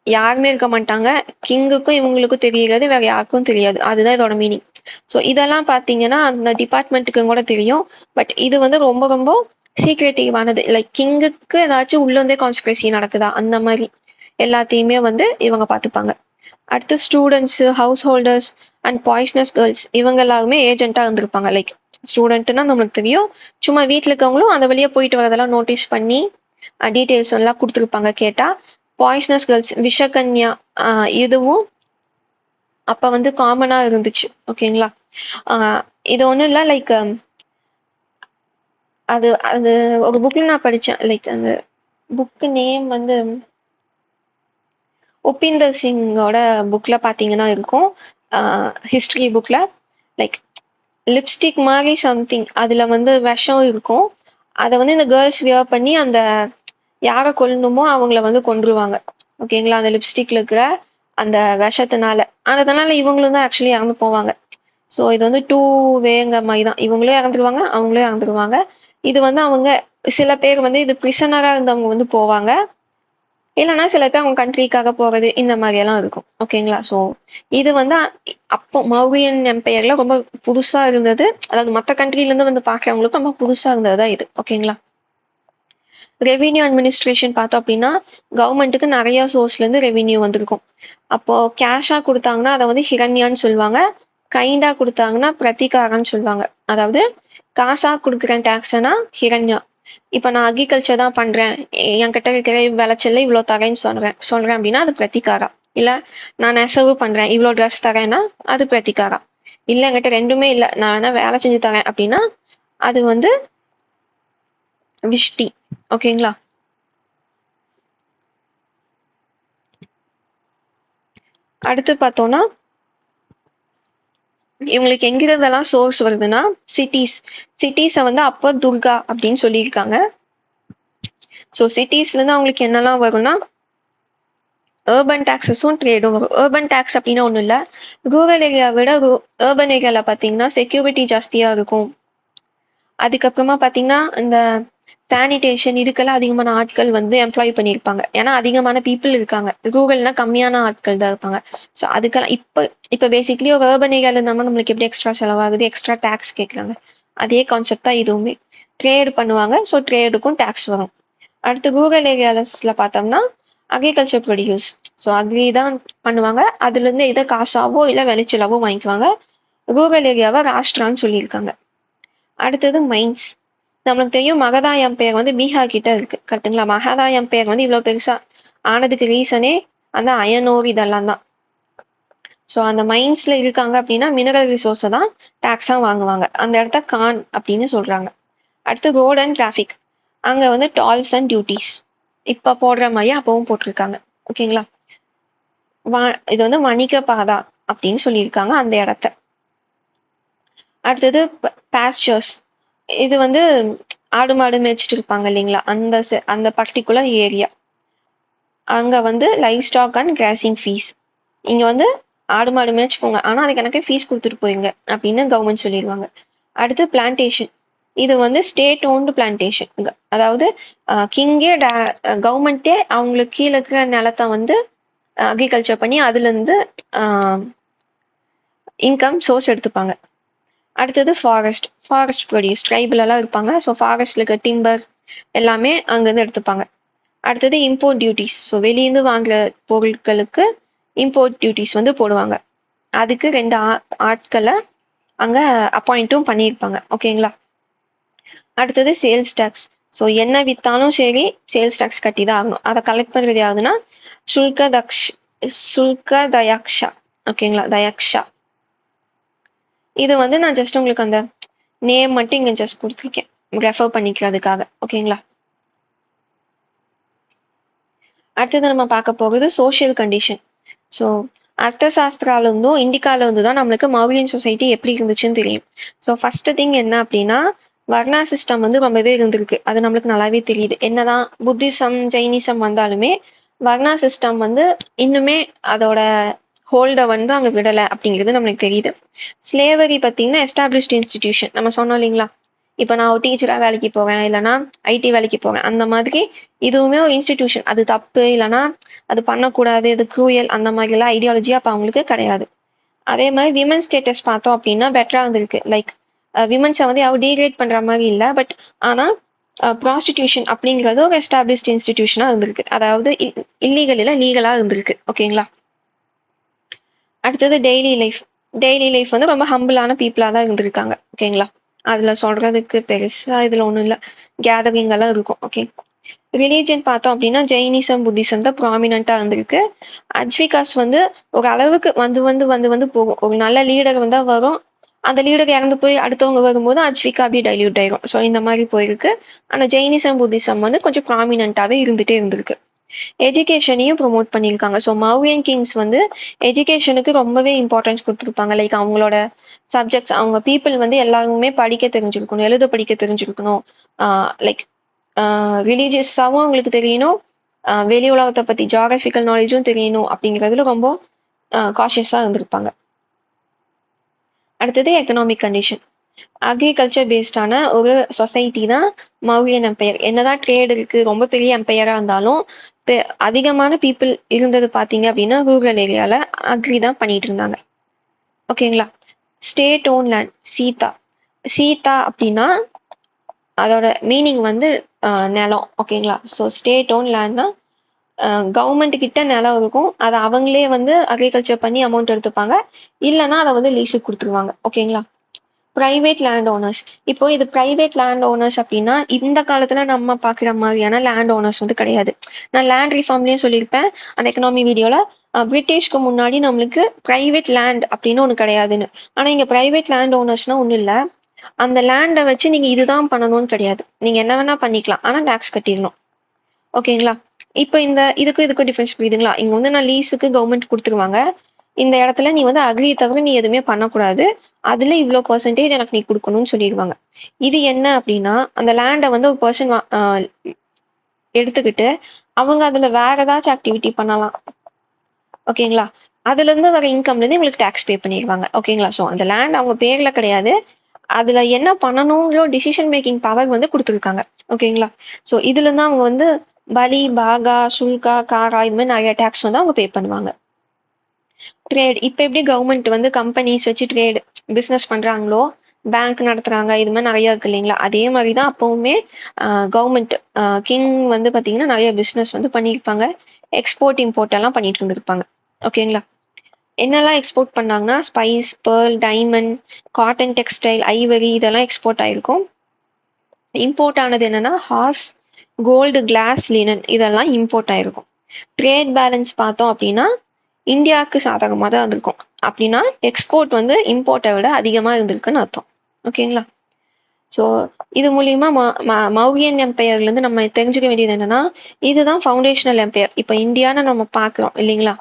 யாருமே இருக்க மாட்டாங்க. கிங்குக்கும் இவங்களுக்கும் தெரியாது, வேற யாருக்கும் தெரியாது. அதுதான் இதோட மீனிங். ஸோ இதெல்லாம் பார்த்தீங்கன்னா அந்த டிபார்ட்மெண்ட்டுக்கு கூட தெரியும். பட் இது வந்து ரொம்ப ரொம்ப சீக்ரெட்டிவானது. லைக் கிங்குக்கு ஏதாச்சும் உள்ள இருந்தே கான்ஸ்பிரசி நடக்குதா அந்த மாதிரி எல்லாத்தையுமே வந்து இவங்க பார்த்துப்பாங்க. அடுத்து students, house holders and poisonous girls இவங்க எல்லாருமே ஏஜென்ட்டா இருந்திருப்பாங்க. லைக் ஸ்டூடெண்ட்னா நம்மளுக்கு தெரியும். சும்மா வீட்டில் இருக்கவங்களும் அந்த வழியா போயிட்டு வரதெல்லாம் நோட்டீஸ் பண்ணி டீட்டெயில்ஸ் எல்லாம் கொடுத்துருப்பாங்க கேட்டா. பாய்ஸ்னஸ் கேர்ள்ஸ், விஷகன்யா இதுவும் அப்ப வந்து காமனா இருந்துச்சு. ஓகேங்களா? இது ஒண்ணும் இல்ல. லைக் அது அது ஒரு புக்ல நான் படிச்சேன். லைக் அந்த புக் நேம் வந்து உப்பிந்தர் சிங்கோட புக்ல பாத்தீங்கன்னா இருக்கும். ஹிஸ்டரி புக்ல லைக் லிப்ஸ்டிக் மாதிரி சம்திங் அதுல வந்து விஷம் இருக்கும். அதை வந்து இந்த கேர்ள்ஸ் வியர் பண்ணி அந்த யாரை கொல்லணுமோ அவங்கள வந்து கொன்றுவாங்க. ஓகேங்களா? அந்த லிப்ஸ்டிக்ல இருக்கிற அந்த விஷத்தினால அதனால இவங்களும் தான் ஆக்சுவலி இறந்து போவாங்க. ஸோ இது வந்து டூ வேங்க மாதிரி தான். இவங்களும் இறந்துருவாங்க, அவங்களும் இறந்துருவாங்க. இது வந்து அவங்க சில பேர் வந்து இது பிரிசனரா இருந்தவங்க வந்து போவாங்க. இல்லைன்னா சில பேர் அவங்க கண்ட்ரிக்காக போறது இந்த மாதிரி எல்லாம் இருக்கும். ஓகேங்களா? ஸோ இது வந்து அப்போ மௌரியன் எம்பையர்ல ரொம்ப புதுசா இருந்தது. அதாவது மற்ற கண்ட்ரில இருந்து வந்து பாக்குறவங்களுக்கு ரொம்ப புதுசா இருந்ததுதான் இது. ஓகேங்களா? ரெவென்யூ அட்மினிஸ்ட்ரேஷன் பார்த்தோம் அப்படின்னா கவர்மெண்ட்டுக்கு நிறைய சோர்ஸ்ல இருந்து ரெவென்யூ வந்திருக்கும். அப்போ கேஷா கொடுத்தாங்கன்னா அதை வந்து ஹிரண்யான்னு சொல்லுவாங்க. கைண்டா கொடுத்தாங்கன்னா பிரதிகாரன்னு சொல்லுவாங்க. அதாவது காசா கொடுக்குறேன் டாக்ஸ்னா ஹிரண்யா. இப்ப நான் அக்ரிகல்ச்சர் தான் பண்றேன், என்கிட்ட இருக்கிற விளைச்சல்ல இவ்வளவு தரேன்னு சொல்றேன் அப்படின்னா அது பிரதிகாரா. இல்ல நான் நெசவு பண்றேன் இவ்வளவு ட்ரெஸ் தரேன்னா அது பிரதிகாரா. இல்ல என்கிட்ட ரெண்டுமே இல்ல நான் வேணா வேலை செஞ்சு தரேன் அப்படின்னா அது வந்து விஷ்டி. ஓகேங்களா? அடுத்து பார்த்தோம்னா இவங்களுக்கு எங்கிருந்தெல்லாம் சோர்ஸ் வருதுன்னா சிட்டிஸை வந்து அப்போ துர்கா அப்படின்னு சொல்லியிருக்காங்க. ஸோ சிட்டிஸ்ல இருந்து அவங்களுக்கு என்னெல்லாம் வரும்னா ஏர்பன் டாக்ஸஸும் ட்ரேடும் வரும். ஏர்பன் டாக்ஸ் அப்படின்னா ஒன்றும் இல்லை, ரூரல் ஏரியா விட ஏர்பன் ஏரியாவில் பார்த்தீங்கன்னா செக்யூரிட்டி ஜாஸ்தியாக இருக்கும். அதுக்கப்புறமா பார்த்தீங்கன்னா இந்த சானிடேஷன் இதுக்கெல்லாம் அதிகமான ஆட்கள் வந்து எம்ப்ளாய் பண்ணியிருப்பாங்க. ஏன்னா அதிகமான பீப்புள் இருக்காங்க. ரூரல்னா கம்மியான ஆட்கள் தான் இருப்பாங்க. ஸோ அதுக்கெல்லாம் இப்போ பேசிக்லி ஒரு ஏர்பன் ஏரியாவில் இருந்தோம்னா நம்மளுக்கு எப்படி எக்ஸ்ட்ரா செலவாகுது, எக்ஸ்ட்ரா டேக்ஸ் கேட்குறாங்க. அதே கான்செப்ட் தான் இதுவுமே. ட்ரேடு பண்ணுவாங்க. ஸோ ட்ரேடுக்கும் டேக்ஸ் வரும். அடுத்து ரூரல் ஏரியாஸ்ல பார்த்தோம்னா அக்ரிகல்ச்சர் ப்ரொடியூஸ். ஸோ அக்ரி தான் பண்ணுவாங்க. அதுலேருந்து எதை காசாவோ இல்லை விளைச்சலாவோ வாங்கிக்குவாங்க. ரூரல் ஏரியாவை ராஷ்டிரான்னு சொல்லியிருக்காங்க. அடுத்தது மைன்ஸ். நம்மளுக்கு தெரியும் மகதா எம்பையர் வந்து பீகார் கிட்ட இருக்கு. கரெக்டுங்களா? மகதா எம்பையர் வந்து இவ்வளவு பெருசா ஆனதுக்கு ரீசனே அந்த அயனோர் இதெல்லாம் தான். ஸோ அந்த மைன்ஸ்ல இருக்காங்க அப்படின்னா மினரல் ரிசோர்ஸை தான் டாக்ஸா வாங்குவாங்க. அந்த இடத்த கான் அப்படின்னு சொல்றாங்க. அடுத்து ரோட் அண்ட் டிராஃபிக். அங்க வந்து டால்ஸ் அண்ட் டியூட்டிஸ் இப்ப போடுற மாதிரி அப்பவும் போட்டிருக்காங்க. ஓகேங்களா? இது வந்து வணிக பாதா அப்படின்னு சொல்லியிருக்காங்க அந்த இடத்த. அடுத்தது பாஸ்டர்ஸ். இது வந்து ஆடு மாடு மேய்ச்சிட்டு இருப்பாங்க இல்லைங்களா, அந்த பர்டிகுலர் ஏரியா. அங்க வந்து livestock and grazing fees. இங்க வந்து ஆடு மாடு மேய்ச்சிக்கோங்க, ஆனா அதுக்கு எனக்கு ஃபீஸ் கொடுத்துட்டு போயிங்க அப்படின்னு கவர்மெண்ட் சொல்லிடுவாங்க. அடுத்து பிளான்டேஷன். இது வந்து ஸ்டேட் ஓன்டு பிளான்டேஷன். அதாவது கிங்கே கவர்மெண்ட்டே அவங்களுக்கு கீழே இருக்கிற நிலத்தை வந்து அக்ரிகல்ச்சர் பண்ணி அதுல இருந்து இன்கம் சோர்ஸ் எடுத்துப்பாங்க. அடுத்தது ஃபாரஸ்ட் ப்ரொடியூஸ். ட்ரைபிள் எல்லாம் இருப்பாங்க. ஸோ ஃபாரஸ்ட்ல இருக்க டிம்பர் எல்லாமே அங்கேருந்து எடுத்துப்பாங்க. அடுத்தது இம்போர்ட் டியூட்டிஸ். ஸோ வெளியேருந்து வாங்குற பொருட்களுக்கு இம்போர்ட் டியூட்டிஸ் வந்து போடுவாங்க. அதுக்கு 2 ஆட்களை அங்க அப்பாயிண்ட்டும் பண்ணியிருப்பாங்க. ஓகேங்களா? அடுத்தது சேல்ஸ் டேக்ஸ். ஸோ என்ன வித்தாலும் சரி சேல்ஸ் டேக்ஸ் கட்டி தான் ஆகணும். அதை கலெக்ட் பண்ணுறது யாருன்னா சுல்க தயாக்ஷா. ஓகேங்களா? தயாக்ஷா. இது வந்து நான் ஜஸ்ட் உங்களுக்கு அந்த நேம் மட்டும் இங்க ஜஸ்ட் கொடுத்துருக்கேன் ரெஃபர் பண்ணிக்கிறதுக்காக. ஓகேங்களா? அடுத்தது நம்ம பார்க்க போகிறது சோஷியல் கண்டிஷன். ஸோ அர்த்த சாஸ்திரால இருந்தும் இண்டிகால இருந்து தான் நம்மளுக்கு மௌரியன் சொசைட்டி எப்படி இருந்துச்சுன்னு தெரியும். ஸோ ஃபர்ஸ்ட் திங் என்ன அப்படின்னா வர்ணா சிஸ்டம் வந்து ரொம்பவே இருந்திருக்கு. அது நம்மளுக்கு நல்லாவே தெரியுது. என்னதான் புத்திசம் ஜெயினிசம் வந்தாலுமே வர்ணா சிஸ்டம் வந்து இன்னுமே அதோட ஹோல்டை வந்து அங்கே விடலை அப்படிங்கிறது நம்மளுக்கு தெரியுது. ஸ்லேவரி பார்த்தீங்கன்னா எஸ்டாப்ளிஷ்ட் இன்ஸ்டிடியூஷன். நம்ம சொன்னோம் இல்லைங்களா, இப்போ நான் ஒரு டீச்சராக வேலைக்கு போவேன், இல்லைனா ஐடி வேலைக்கு போவேன், அந்த மாதிரி இதுவுமே ஒரு இன்ஸ்டிடியூஷன். அது தப்பு இல்லைனா அது பண்ணக்கூடாது, இது க்ரூயல் அந்த மாதிரிலாம் ஐடியாலஜி அப்போ அவங்களுக்கு கிடையாது. அதே மாதிரி விமன் ஸ்டேட்டஸ் பார்த்தோம் அப்படின்னா பெட்டரா இருந்திருக்கு. லைக் விமன்ஸை வந்து யாரும் டீக்ரேட் பண்ற மாதிரி இல்லை. பட் ஆனா ப்ராஸ்டிடியூஷன் அப்படிங்கிறது ஒரு எஸ்டாப்ளிஷ்ட் இன்ஸ்டிடியூஷனா இருந்திருக்கு. அதாவது இல்லீகல் இல்லை, லீகலா இருந்திருக்கு. ஓகேங்களா. அடுத்தது டெய்லி லைஃப். டெய்லி லைஃப் வந்து ரொம்ப ஹம்பிளான பீப்புளா தான் இருந்திருக்காங்க. ஓகேங்களா. அதுல சொல்றதுக்கு பெருசா இதுல ஒண்ணும் இல்லை. கேதரிங் எல்லாம் இருக்கும். ஓகே. ரிலீஜியன் பார்த்தோம் அப்படின்னா ஜெயினிசம், புத்திசம் தான் ப்ராமினெண்டா இருந்திருக்கு. அஜ்விகாஸ் வந்து ஒரு அளவுக்கு வந்து போகும். ஒரு நல்ல லீடர் வந்தா வரும். அந்த லீடர் இறந்து போய் அடுத்தவங்க வரும்போது அஜ்விகா அப்படியே டைல்யூட் ஆயிரும். ஸோ இந்த மாதிரி போயிருக்கு. ஆனா ஜெயினிசம், புத்திசம் வந்து கொஞ்சம் ப்ராமினெண்டாவே இருந்துட்டே இருந்திருக்கு. எஜுகேஷனையும் ப்ரொமோட் பண்ணியிருக்காங்க. ஸோ மௌரியன் கிங்ஸ் வந்து எஜுகேஷனுக்கு ரொம்பவே இம்பார்ட்டன்ஸ் கொடுத்துருப்பாங்க. லைக் அவங்களோட சப்ஜெக்ட்ஸ், அவங்க பீப்புள் வந்து எல்லாருமே படிக்க தெரிஞ்சிருக்கணும், எழுத படிக்க தெரிஞ்சிருக்கணும். லைக் ரிலீஜியஸாகவும் அவங்களுக்கு தெரியணும், வெளி உலகத்தை பத்தி ஜியாகிரபிக்கல் நாலேஜும் தெரியணும் அப்படிங்கிறதுல ரொம்ப காஷியஸா இருந்திருப்பாங்க. அடுத்தது எக்கனாமிக் கண்டிஷன். அக்ரிகல்ச்சர் பேஸ்டான ஒரு சொசைட்டி தான் மௌரியன் எம்பையர். என்னதான் ட்ரேட் இருக்கு, ரொம்ப பெரிய எம்பையரா இருந்தாலும் அதிகமான பீப்புள் இருந்தது பாத்தீங்க அப்படின்னா ரூரல் ஏரியால அக்ரி தான் பண்ணிட்டு இருந்தாங்க. ஓகேங்களா. State own land. Sita. Sita அப்படின்னா அதோட மீனிங் வந்து நிலம். ஓகேங்களா. ஸோ ஸ்டேட் ஓன் லேண்ட்னா கவர்மெண்ட் கிட்ட நிலம் இருக்கும். அதை அவங்களே வந்து அக்ரிகல்ச்சர் பண்ணி அமௌண்ட் எடுத்துப்பாங்க. இல்லைன்னா அதை வந்து லீஸுக்கு கொடுத்துருவாங்க. ஓகேங்களா. Private land owners. இப்போ இது பிரைவேட் லேண்ட் ஓனர்ஸ் அப்படின்னா இந்த காலத்துல நம்ம பாக்குற மாதிரியான லேண்ட் ஓனர்ஸ் வந்து கிடையாது. நான் லேண்ட் ரிஃபார்ம்லயும் சொல்லியிருப்பேன் அந்த எக்கனாமி வீடியோல. பிரிட்டிஷ்க்கு முன்னாடி நம்மளுக்கு பிரைவேட் லேண்ட் அப்படின்னு ஒண்ணு கிடையாதுன்னு. ஆனா இங்க பிரைவேட் லேண்ட் ஓனர்ஸ்னா ஒண்ணு இல்ல. அந்த லேண்டை வச்சு நீங்க இதுதான் பண்ணணும்னு கிடையாது. நீங்க என்ன வேணா பண்ணிக்கலாம், ஆனா டாக்ஸ் கட்டிடணும். ஓகேங்களா. இப்போ இதுக்கும் டிஃபரன்ஸ் புரியுதுங்களா. இங்க வந்து நான் லீஸுக்கு கவர்மெண்ட் கொடுத்துருவாங்க. இந்த இடத்துல நீ வந்து அக்ரியை தவிர நீ எதுவுமே பண்ணக்கூடாது, அதுல இவ்வளோ பர்சன்டேஜ் எனக்கு நீ கொடுக்கணும்னு சொல்லிடுவாங்க. இது என்ன அப்படின்னா அந்த லேண்டை வந்து ஒரு பர்சன் எடுத்துக்கிட்டு அவங்க அதுல வேற ஏதாச்சும் ஆக்டிவிட்டி பண்ணலாம். ஓகேங்களா. அதுல இருந்து வர இன்கம்ல இருந்து உங்களுக்கு டேக்ஸ் பே பண்ணிடுவாங்க. ஓகேங்களா. ஸோ அந்த லேண்ட் அவங்க பேர்ல கிடையாது, அதுல என்ன பண்ணணுங்கிற டிசிஷன் மேக்கிங் பவர் வந்து கொடுத்துருக்காங்க. ஓகேங்களா. ஸோ இதுல இருந்து அவங்க வந்து பலி, பாகா, சுல்கா, காரா இது மாதிரி நிறைய டேக்ஸ் வந்து அவங்க பே பண்ணுவாங்க. ட்ரேட். இப்போ எப்படி கவர்மெண்ட் வந்து கம்பெனிஸ் வச்சு ட்ரேட் பிஸ்னஸ் பண்றாங்களோ, பேங்க் நடத்துறாங்க, இது மாதிரி நிறைய இருக்கு இல்லைங்களா. அதே மாதிரி தான் அப்பவுமே கவர்மெண்ட் கிங் வந்து பாத்தீங்கன்னா நிறைய பிஸ்னஸ் வந்து பண்ணியிருப்பாங்க. எக்ஸ்போர்ட் இம்போர்ட் எல்லாம் பண்ணிட்டு இருந்திருப்பாங்க. ஓகேங்களா. என்னெல்லாம் எக்ஸ்போர்ட் பண்ணாங்கன்னா spice, pearl, diamond, cotton textile, ivory இதெல்லாம் எக்ஸ்போர்ட் ஆயிருக்கும். இம்போர்ட் ஆனது என்னன்னா ஹார்ஸ், கோல்டு, கிளாஸ், லினன் இதெல்லாம் இம்போர்ட் ஆயிருக்கும். ட்ரேட் பேலன்ஸ் பார்த்தோம் அப்படின்னா இந்தியாவுக்கு சாதகமாக தான் இருந்திருக்கும். அப்படின்னா எக்ஸ்போர்ட் வந்து இம்போர்ட்டை விட அதிகமாக இருந்திருக்குன்னு அர்த்தம். ஓகேங்களா. ஸோ இது மூலியமா மௌரியன் எம்பையர்ல இருந்து நம்ம தெரிஞ்சுக்க வேண்டியது என்னன்னா இதுதான் ஃபவுண்டேஷனல் எம்பையர். இப்போ இந்தியான்னு நம்ம பார்க்குறோம் இல்லைங்களா.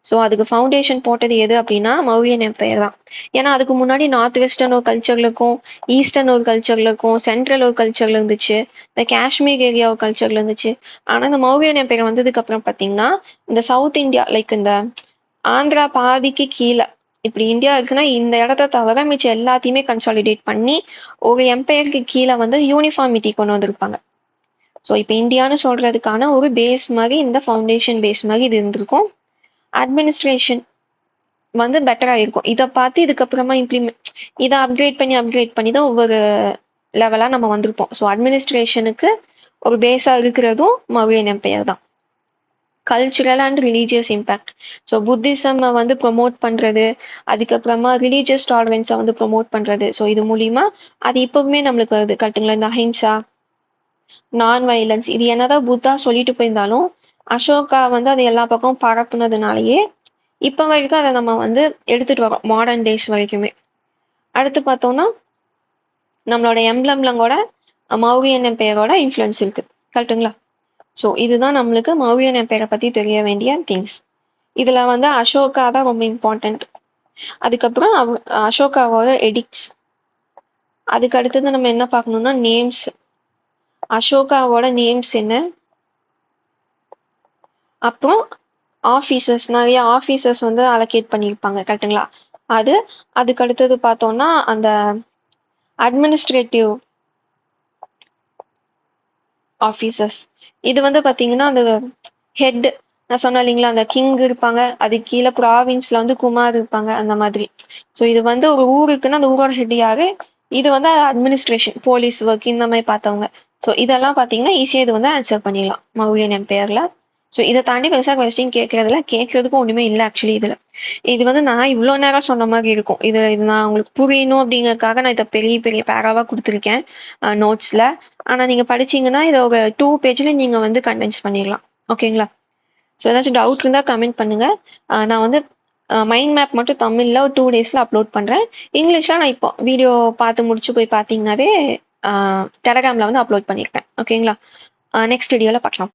ஸோ அதுக்கு ஃபவுண்டேஷன் போட்டது எது அப்படின்னா மௌரியன் எம்பையர் தான். ஏன்னா அதுக்கு முன்னாடி நார்த் வெஸ்டர்ன் ஒரு கல்ச்சர்ல இருக்கும், ஈஸ்டர்ன் ஒரு கல்ச்சர்ல இருக்கும், சென்ட்ரல் ஒரு கல்ச்சர்ல இருந்துச்சு, இந்த காஷ்மீர் ஏரியா ஒரு கல்ச்சர்ல இருந்துச்சு. ஆனா இந்த மௌரியன் எம்பையர் வந்ததுக்கு அப்புறம் பாத்தீங்கன்னா இந்த சவுத் இந்தியா லைக் இந்த ஆந்திரா பாதிக்கு கீழே இப்படி இந்தியா இருக்குன்னா இந்த இடத்த தவிர மிச்சம் எல்லாத்தையுமே கன்சாலிடேட் பண்ணி ஒரு எம்பையருக்கு கீழே வந்து யூனிஃபார்மிட்டி கொண்டு வந்திருப்பாங்க. ஸோ இப்போ இந்தியான்னு சொல்றதுக்கான ஒரு பேஸ் மாதிரி இந்த ஃபவுண்டேஷன் பேஸ் மாதிரி இது இருந்திருக்கும். அட்மினிஸ்ட்ரேஷன் வந்து பெட்டரா இருக்கும். இதை பார்த்து இதுக்கப்புறமா இதை அப்கிரேட் பண்ணி தான் ஒவ்வொரு லெவலா நம்ம வந்திருப்போம். ஸோ அட்மினிஸ்ட்ரேஷனுக்கு ஒரு பேஸா இருக்கிறதும் மௌரியன் எம்பையர் தான். Cultural and religious impact. So Buddhism வந்து ப்ரொமோட் பண்றது, அதுக்கப்புறமா ரிலீஜியஸ் டாலரன்ஸை வந்து ப்ரொமோட் பண்றது. ஸோ இது மூலியமா அது இப்பவுமே நம்மளுக்கு வருது கரெக்டுங்களா. இந்த அஹிம்சா, நான் வயலன்ஸ் இது என்னதான் புத்தா சொல்லிட்டு போயிருந்தாலும் அசோகா வந்து அது எல்லா பக்கமும் பரப்புனதுனாலயே இப்ப வரைக்கும் அதை நம்ம வந்து எடுத்துட்டு வரோம் மாடர்ன் டேஸ் வரைக்குமே. அடுத்து பார்த்தோம்னா நம்மளோட எம்ப்ளம்ல கூட மௌரியன் எம்பையரோட இன்ஃப்ளூயன்ஸ் இருக்கு கரெக்டுங்களா. ஸோ இதுதான் நம்மளுக்கு மௌரியன் எம்பையரை பத்தி தெரிய வேண்டிய திங்ஸ். இதுல வந்து அசோகா தான் ரொம்ப இம்பார்ட்டன்ட். அதுக்கப்புறம் அசோகாவோட எடிக்ட்ஸ். அதுக்கு அடுத்தது நம்ம என்ன பார்க்கணும்னா நேம்ஸ். அசோகாவோட நேம்ஸ் என்ன, அப்புறம் ஆஃபீஸர்ஸ் நிறைய ஆஃபீஸர்ஸ் வந்து அலோகேட் பண்ணியிருப்பாங்க கரெக்டுங்களா. அதுக்கு அடுத்தது பார்த்தோம்னா அந்த அட்மினிஸ்ட்ரேட்டிவ் ஆஃபீஸர்ஸ். இது வந்து பாத்தீங்கன்னா அந்த ஹெட் நான் சொன்னேன் இல்லைங்களா, அந்த கிங் இருப்பாங்க, அதுக்கு கீழே ப்ராவின்ஸ்ல வந்து குமார் இருப்பாங்க, அந்த மாதிரி. ஸோ இது வந்து ஒரு ஊர் இருக்குன்னா அந்த ஊரோட ஹெட் யாரு, இது வந்து அட்மினிஸ்ட்ரேஷன், போலீஸ் ஒர்க் இந்த மாதிரி பார்த்தவங்க. ஸோ இதெல்லாம் பார்த்தீங்கன்னா ஈஸியாக இது வந்து ஆன்சர் பண்ணிடலாம் மௌரியன் எம்பையர்ல. ஸோ இதை தாண்டி பெருசாக கொஸ்டின் கேட்கறதுல கேட்கறதுக்கும் ஒன்றுமே இல்லை ஆக்சுவலி இதில். இது வந்து நான் இவ்வளோ நேரம் சொன்ன மாதிரி இருக்கும். இது நான் உங்களுக்கு புரியணும் அப்படிங்கறதுக்காக நான் இதை பெரிய பெரிய பேராவாக கொடுத்துருக்கேன் நோட்ஸில். ஆனால் நீங்கள் படிச்சீங்கன்னா இதை ஒரு 2 பேஜில் நீங்கள் வந்து கண்டென்ஸ் பண்ணிடலாம். ஓகேங்களா? ஸோ ஏதாச்சும் டவுட் இருந்தால் கமெண்ட் பண்ணுங்க. நான் வந்து மைண்ட் மேப் மட்டும் தமிழில் ஒரு 2 டேஸில் அப்லோட் பண்ணுறேன். இங்கிலீஷில் நான் இப்போ வீடியோ பார்த்து முடிச்சு போய் பார்த்தீங்கன்னாவே டெலகிராமில் வந்து அப்லோட் பண்ணியிருப்பேன். ஓகேங்களா? நெக்ஸ்ட் வீடியோவில் பார்க்கலாம்.